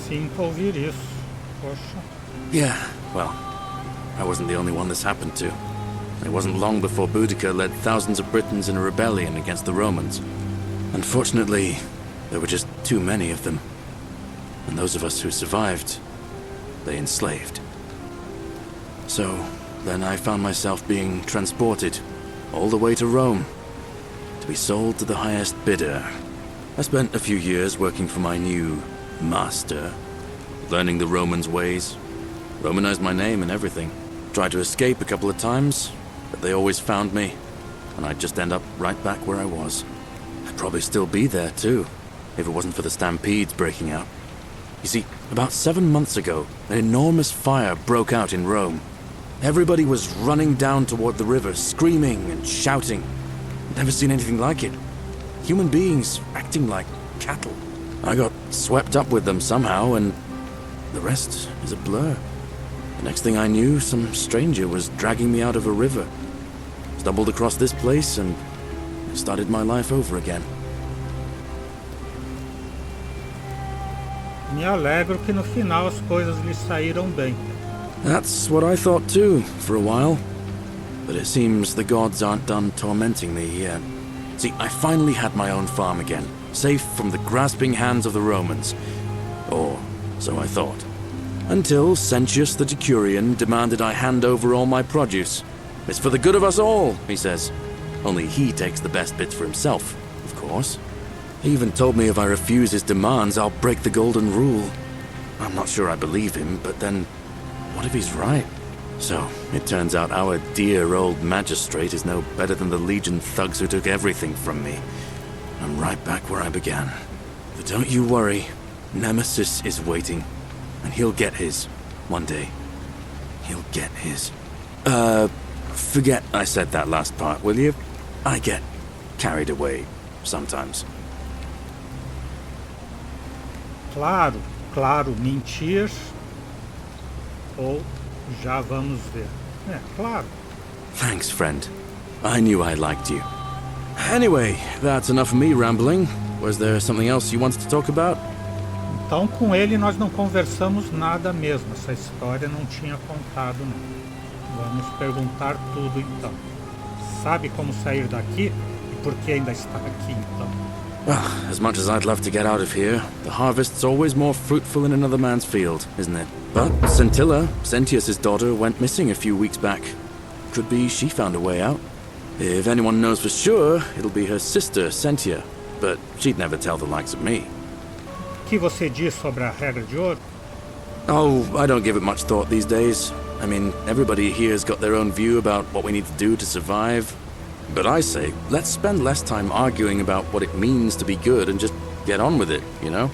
Sinto ouvir isso. Poxa. Yeah, well, I wasn't the only one this happened to. It wasn't long before Boudica led thousands of Britons in a rebellion against the Romans. Unfortunately, there were just too many of them. And those of us who survived, they enslaved. So, then I found myself being transported all the way to Rome to be sold to the highest bidder. I spent a few years working for my new master, learning the Romans' ways, Romanized my name and everything. Tried to escape a couple of times, but they always found me, and I'd just end up right back where I was. I'd probably still be there too, if it wasn't for the stampedes breaking out. You see, about 7 months ago, an enormous fire broke out in Rome. Everybody was running down toward the river, screaming and shouting. Never seen anything like it. Human beings acting like cattle. I got swept up with them somehow, and the rest is a blur. The next thing I knew, some stranger was dragging me out of a river. Stumbled across this place and started my life over again. Me alegro que no final as coisas lhe saíram bem. That's what I thought too, for a while. But it seems the gods aren't done tormenting me yet. See, I finally had my own farm again, safe from the grasping hands of the Romans. Or so I thought. Until Sentius the Decurion demanded I hand over all my produce. It's for the good of us all, he says. Only he takes the best bits for himself, of course. He even told me if I refuse his demands, I'll break the golden rule. I'm not sure I believe him, but then, what if he's right? So, it turns out our dear old magistrate is no better than the Legion thugs who took everything from me. I'm right back where I began. But don't you worry, Nemesis is waiting. And he'll get his, one day. He'll get his. Forget I said that last part, will you? I get carried away, sometimes. Claro, mentir. Ou já vamos ver. Claro. Thanks, friend. I knew I liked you. Anyway, that's enough of me rambling. Was there something else you wanted to talk about? Então, com ele nós não conversamos nada mesmo. Essa história não tinha contado, não. Vamos perguntar tudo, então. Sabe como sair daqui? E por que ainda está aqui, então? Well, as much as I'd love to get out of here, the harvest's always more fruitful in another man's field, isn't it? But Scintilla, Sentius' daughter, went missing a few weeks back. Could be she found a way out. If anyone knows for sure, it'll be her sister, Sentia. But she'd never tell the likes of me. O que você diz sobre a regra de ouro? Oh, I don't give it much thought these days. I mean, everybody here's got their own view about what we need to do to survive. But I say, let's spend less time arguing about what it means to be good and just get on with it, you know?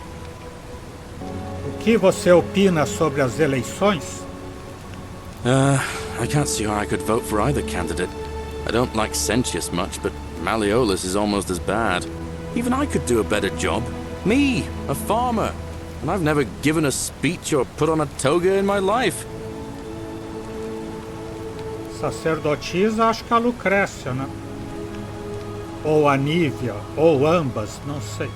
O que você opina sobre as eleições? I can't see how I could vote for either candidate. I don't like Sentius much, but Malleolus is almost as bad. Even I could do a better job. Me, a farmer. And I've never given a speech or put on a toga in my life. Sacerdotisa, acho que a Lucrécia, né? Ou a Nívia, ou ambas, não sei.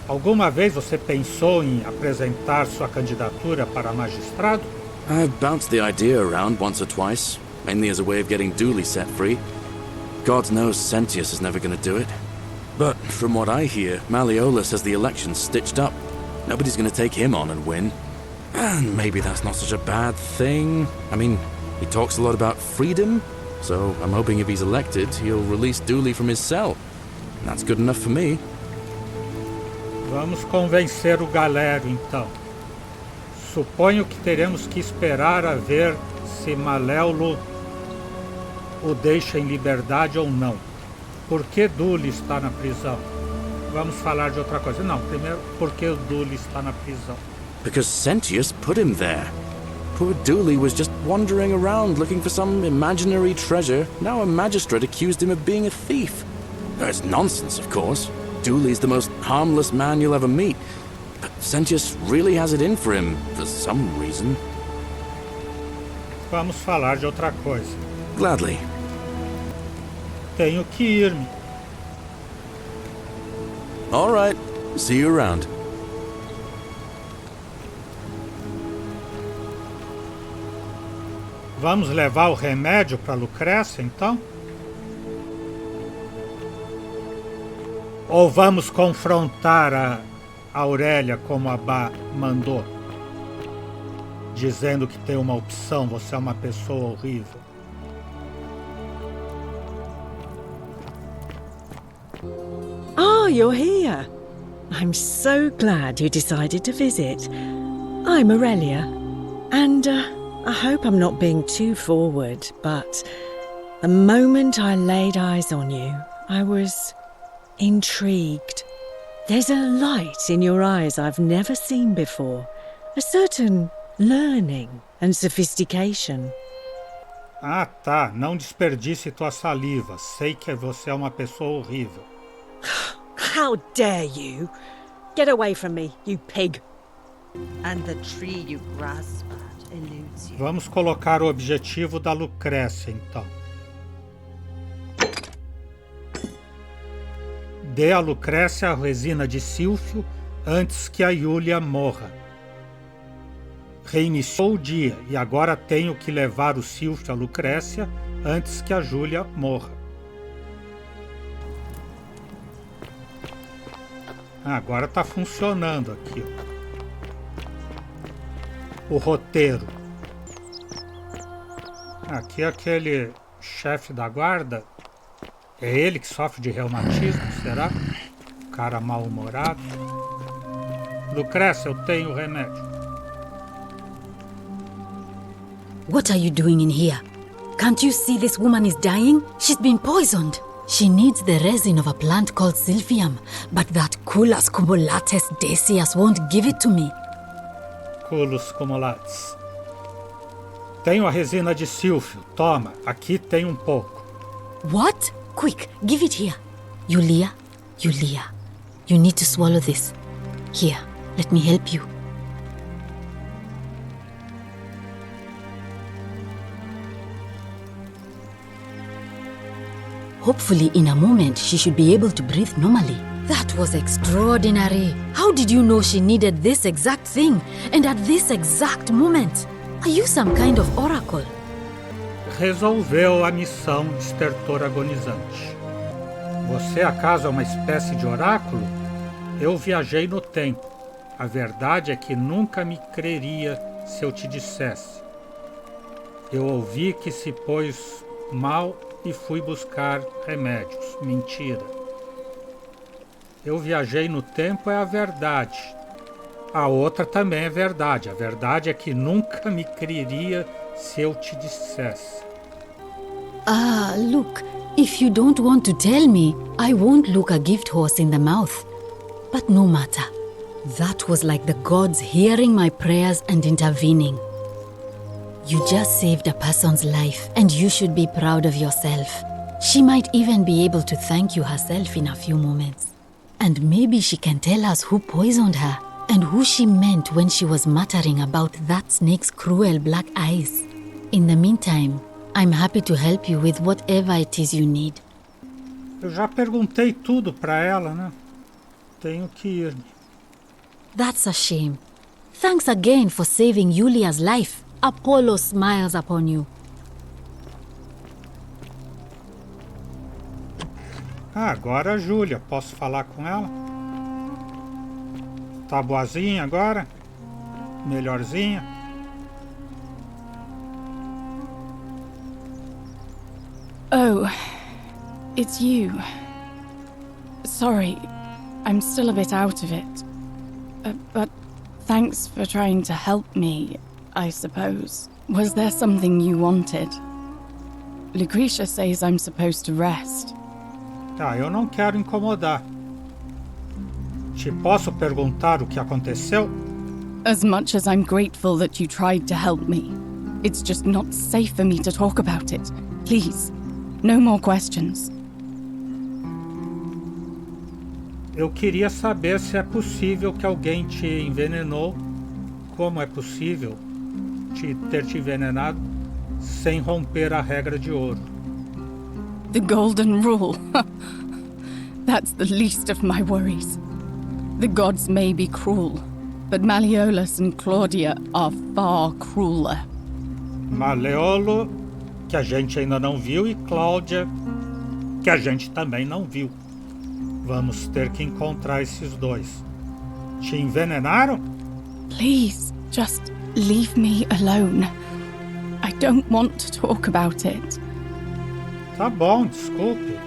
Alguma vez você pensou em apresentar sua candidatura para magistrado? I've bounced the idea around once or twice, mainly as a way of getting Dooley set free. God knows Sentius is never going to do it. But from what I hear, Malleolus has the election stitched up. Nobody's going to take him on and win. And maybe that's not such a bad thing. I mean, he talks a lot about freedom, so I'm hoping if he's elected, he'll release Dooley from his cell. That's good enough for me. Vamos convencer o Galério, então. Suponho que teremos que esperar a ver se Maléolo o deixa em liberdade ou não. Por que Dully está na prisão? Vamos falar de outra coisa. Não, primeiro, por que o Dully está na prisão? Because Sentius put him there. Poor Dooley was just wandering around looking for some imaginary treasure. Now a magistrate accused him of being a thief. It's nonsense, of course. Dooley's the most harmless man you'll ever meet. But Sentius really has it in for him, for some reason. Vamos falar de outra coisa. Gladly. Tenho que ir-me. All right. See you around. Vamos levar o remédio para Lucrécia, então? Ou vamos confrontar a Aurélia como a Bá mandou? Dizendo que tem uma opção, você é uma pessoa horrível. Oh, you're here. I'm so glad you decided to visit. I'm Aurelia, and I hope I'm not being too forward, but the moment I laid eyes on you, I was intrigued. There's a light in your eyes I've never seen before, a certain learning and sophistication. Ah, tá. Não desperdice tua saliva. Sei que você é uma pessoa horrível. How dare you? Get away from me, you pig. And the tree you grasp at eludes you. Vamos colocar o objetivo da Lucrécia, então. Dê a Lucrécia a resina de sílfio antes que a Júlia morra. Reiniciou o dia e agora tenho que levar o sílfio a Lucrécia antes que a Júlia morra. Agora está funcionando aqui. O roteiro. Aqui aquele chefe da guarda. É ele que sofre de reumatismo, será? Cara mal-humorado. Lucrécia, eu tenho o remédio. What are you doing in here? Can't you see this woman is dying? She's been poisoned. She needs the resin of a plant called Silphium, but that Culus cumulatus decius won't give it to me. Culus cumulatus. Tenho a resina de sílfio. Toma, aqui tem um pouco. What? Quick, give it here. Yulia, you need to swallow this. Here, let me help you. Hopefully, in a moment, she should be able to breathe normally. That was extraordinary. How did you know she needed this exact thing, and at this exact moment? Are you some kind of oracle? Resolveu a missão de estertor agonizante. Você acaso é uma espécie de oráculo? Eu viajei no tempo. A verdade é que nunca me creria se eu te dissesse. Eu ouvi que se pôs mal e fui buscar remédios. Mentira. Eu viajei no tempo é a verdade. A outra também é verdade. A verdade é que nunca me creria se eu te dissesse. Ah, look, if you don't want to tell me, I won't look a gift horse in the mouth. But no matter. That was like the gods hearing my prayers and intervening. You just saved a person's life, and you should be proud of yourself. She might even be able to thank you herself in a few moments. And maybe she can tell us who poisoned her, and who she meant when she was muttering about that snake's cruel black eyes. In the meantime, I'm happy to help you with whatever it is you need. Eu já perguntei tudo para ela, né? Tenho que ir. That's a shame. Thanks again for saving Yulia's life. Apollo smiles upon you. Ah, agora a Júlia. Posso falar com ela? Tá boazinha agora? Melhorzinha? Oh, it's you. Sorry, I'm still a bit out of it. But thanks for trying to help me, I suppose. Was there something you wanted? Lucretia says I'm supposed to rest. Tá, eu não quero incomodar. Te posso perguntar o que aconteceu? As much as I'm grateful that you tried to help me, it's just not safe for me to talk about it. Please, no more questions. Eu queria saber se é possível que alguém te envenenou. Como é possível ter te envenenado sem romper a regra de ouro? The golden rule. That's the least of my worries. The gods may be cruel, but Malleolus and Claudia are far crueler. Malleolo, que a gente ainda não viu, e Cláudia, que a gente também não viu. Vamos ter que encontrar esses dois. Te envenenaram? Please, just leave me alone. I don't want to talk about it. Tá bom, desculpe.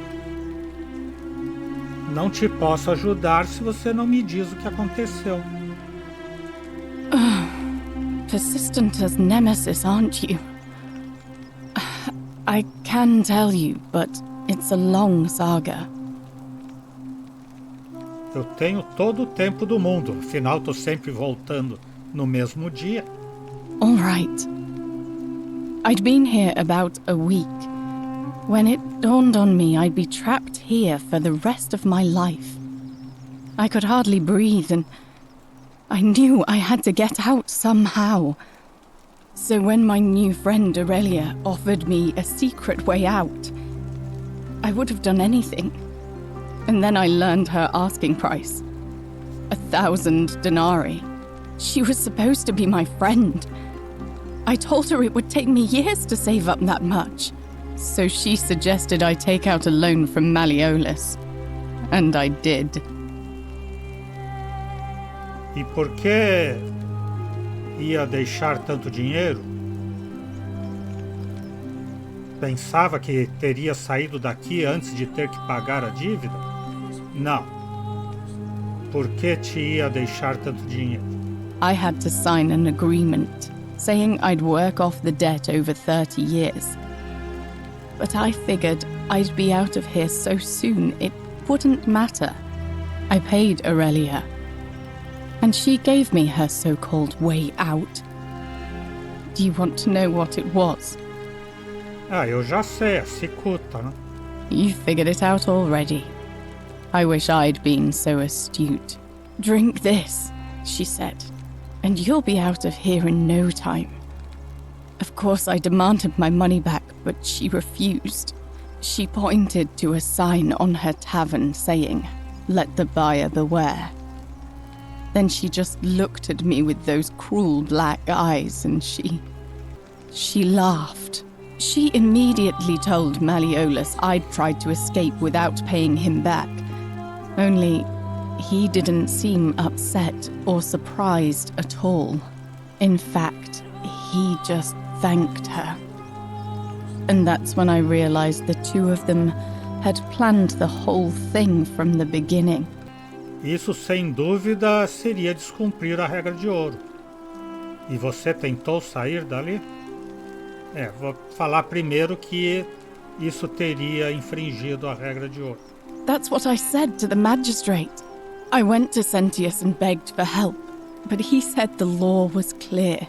Não te posso ajudar se você não me diz o que aconteceu. Persistent as Nemesis, aren't you? I can tell you, but it's a long saga. Eu tenho todo o tempo do mundo, afinal tô sempre voltando no mesmo dia. All right. I'd been here about a week when it dawned on me I'd be trapped here for the rest of my life. I could hardly breathe and I knew I had to get out somehow. So when my new friend Aurelia offered me a secret way out, I would have done anything. And then I learned her asking price. 1,000 denarii. She was supposed to be my friend. I told her it would take me years to save up that much. So she suggested I take out a loan from Malleolus. And I did. E por que ia deixar tanto dinheiro? Pensava que teria saído daqui antes de ter que pagar a dívida? Não. Por que te ia deixar tanto dinheiro? I had to sign an agreement saying I'd work off the debt over 30 years. But I figured I'd be out of here so soon it wouldn't matter. I paid Aurelia, and she gave me her so-called way out. Do you want to know what it was? Ah, eu já sei, a cicuta, né? You figured it out already. I wish I'd been so astute. Drink this, she said, and you'll be out of here in no time. Of course, I demanded my money back, but she refused. She pointed to a sign on her tavern saying, "Let the buyer beware." Then she just looked at me with those cruel black eyes and she laughed. She immediately told Malleolus I'd tried to escape without paying him back. Only, he didn't seem upset or surprised at all. In fact, he just thanked her. And that's when I realized the two of them had planned the whole thing from the beginning. Isso, sem dúvida, seria descumprir a regra de ouro. E você tentou sair dali? Vou falar primeiro que isso teria infringido a regra de ouro. That's what I said to the magistrate. I went to Sentius and begged for help, but he said the law was clear.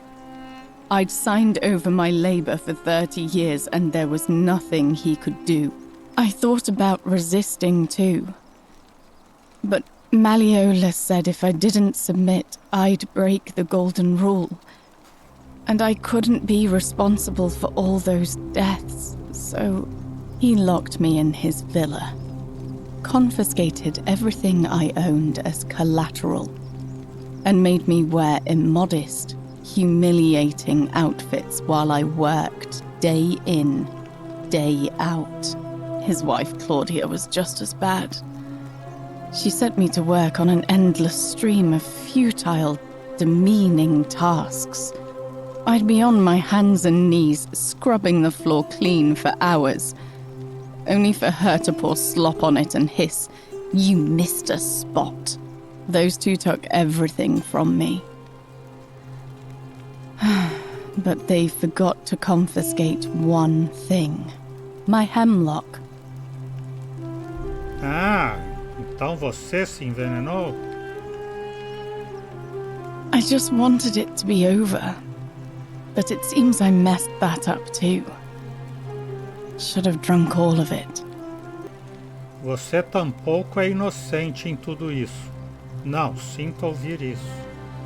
I'd signed over my labor for 30 years and there was nothing he could do. I thought about resisting too. But Malleolus said if I didn't submit, I'd break the golden rule. And I couldn't be responsible for all those deaths, so he locked me in his villa. Confiscated everything I owned as collateral, and made me wear immodest, humiliating outfits while I worked day in, day out. His wife Claudia was just as bad. She set me to work on an endless stream of futile, demeaning tasks. I'd be on my hands and knees, scrubbing the floor clean for hours, only for her to pour slop on it and hiss, You missed a spot. Those two took everything from me. But they forgot to confiscate one thing. My hemlock. Ah, então você se envenenou? I just wanted it to be over. But it seems I messed that up too. Should have drunk all of it. Você tampouco é inocente em tudo isso. Não, sinto ouvir isso.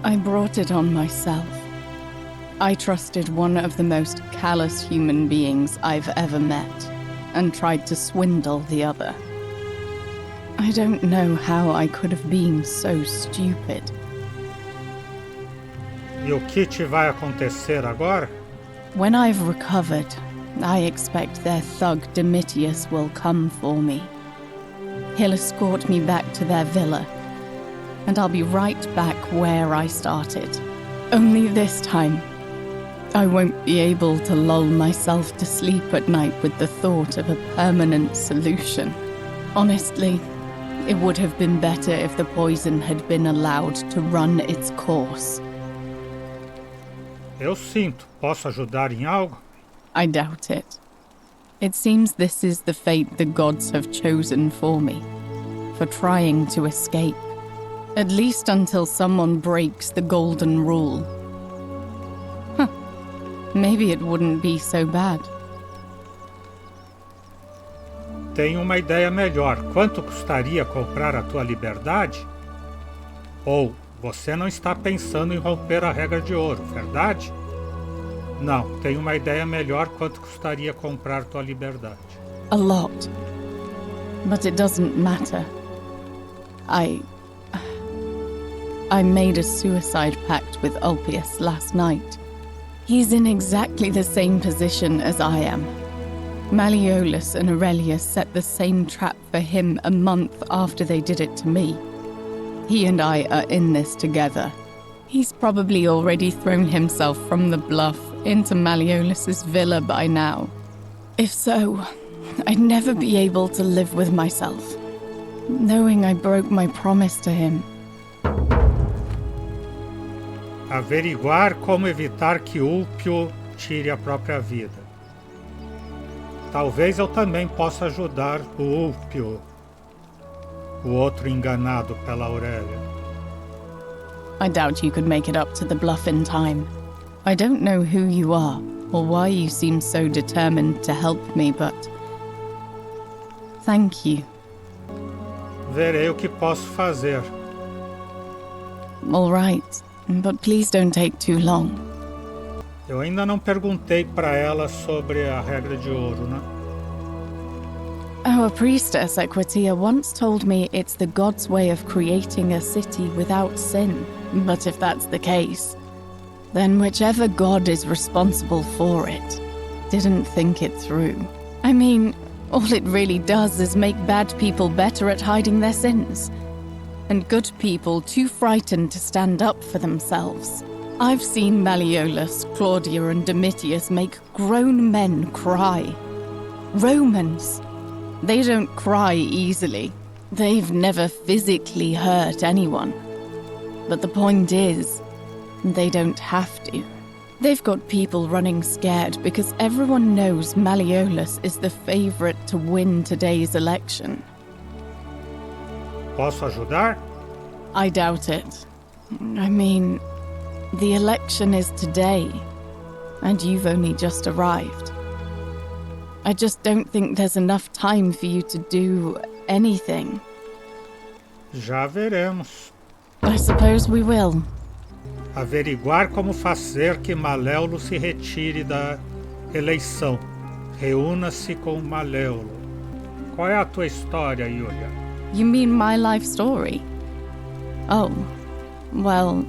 I brought it on myself. I trusted one of the most callous human beings I've ever met, and tried to swindle the other. I don't know how I could have been so stupid. E o que te vai acontecer agora? When I've recovered, I expect their thug Domitius will come for me. He'll escort me back to their villa, and I'll be right back where I started. Only this time, I won't be able to lull myself to sleep at night with the thought of a permanent solution. Honestly, it would have been better if the poison had been allowed to run its course. Eu sinto. Posso ajudar em algo? I doubt it. It seems this is the fate the gods have chosen for me, for trying to escape. At least until someone breaks the golden rule. Maybe it wouldn't be so bad. Tenho uma ideia melhor. Quanto custaria comprar a tua liberdade? Ou você não está pensando em romper a regra de ouro, verdade? Não, tenho uma ideia melhor. Quanto custaria comprar tua liberdade? A lot. But it doesn't matter. I made a suicide pact with Ulpius last night. He's in exactly the same position as I am. Malleolus and Aurelius set the same trap for him a month after they did it to me. He and I are in this together. He's probably already thrown himself from the bluff into Malleolus's villa by now. If so, I'd never be able to live with myself, knowing I broke my promise to him. Averiguar como evitar que Ulpio tire a própria vida. Talvez eu também possa ajudar o Ulpio, o outro enganado pela Aurélia. I doubt you could make it up to the bluff in time. I don't know who you are, or why you seem so determined to help me, but... thank you. Verei o que posso fazer. All right, but please don't take too long. Eu ainda não perguntei para ela sobre a regra de ouro, né? Our priestess, Equitia, once told me it's the god's way of creating a city without sin. But if that's the case, then whichever god is responsible for it didn't think it through. I mean, all it really does is make bad people better at hiding their sins, and good people too frightened to stand up for themselves. I've seen Malleolus, Claudia, and Domitius make grown men cry. Romans. They don't cry easily. They've never physically hurt anyone. But the point is, they don't have to. They've got people running scared because everyone knows Malleolus is the favorite to win today's election. Posso ajudar? I doubt it. I mean, the election is today, and you've only just arrived. I just don't think there's enough time for you to do anything. Já veremos. I suppose we will. Averiguar como fazer que Maléolo se retire da eleição. Reúna-se com Maléolo. Qual é a tua história, Yulia? You mean my life story? Oh, well,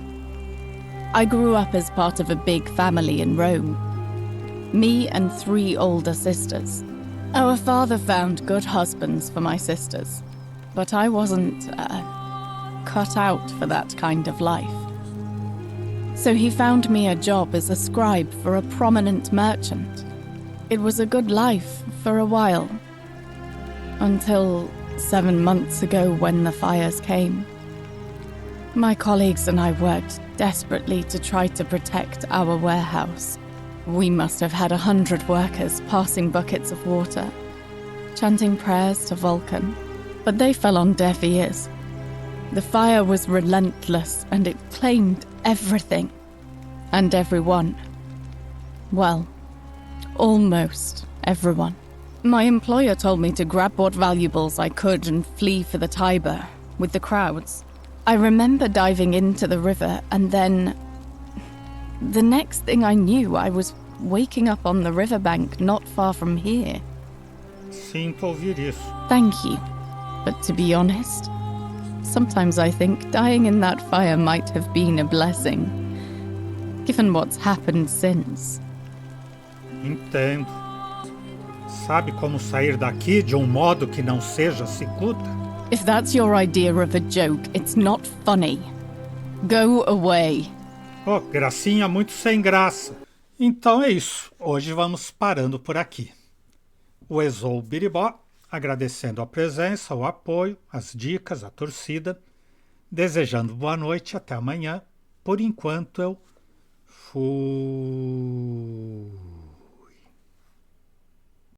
I grew up as part of a big family in Rome. Me and 3 older sisters. Our father found good husbands for my sisters, but I wasn't cut out for that kind of life. So he found me a job as a scribe for a prominent merchant. It was a good life for a while, until 7 months ago when the fires came. My colleagues and I worked desperately to try to protect our warehouse. We must have had 100 workers passing buckets of water, chanting prayers to Vulcan, but they fell on deaf ears. The fire was relentless and it claimed everything and everyone. Well, almost everyone. My employer told me to grab what valuables I could and flee for the Tiber with the crowds. I remember diving into the river and then... the next thing I knew, I was waking up on the riverbank not far from here. Sinto ouvir isso. Thank you. But to be honest, sometimes I think dying in that fire might have been a blessing, given what's happened since. Entendo. Sabe como sair daqui de modo que não seja cicuta? If that's your idea of a joke, it's not funny. Go away. Oh, gracinha muito sem graça. Então é isso. Hoje vamos parando por aqui. O Exou Biribó, agradecendo a presença, o apoio, as dicas, a torcida, desejando boa noite e até amanhã. Por enquanto eu fui...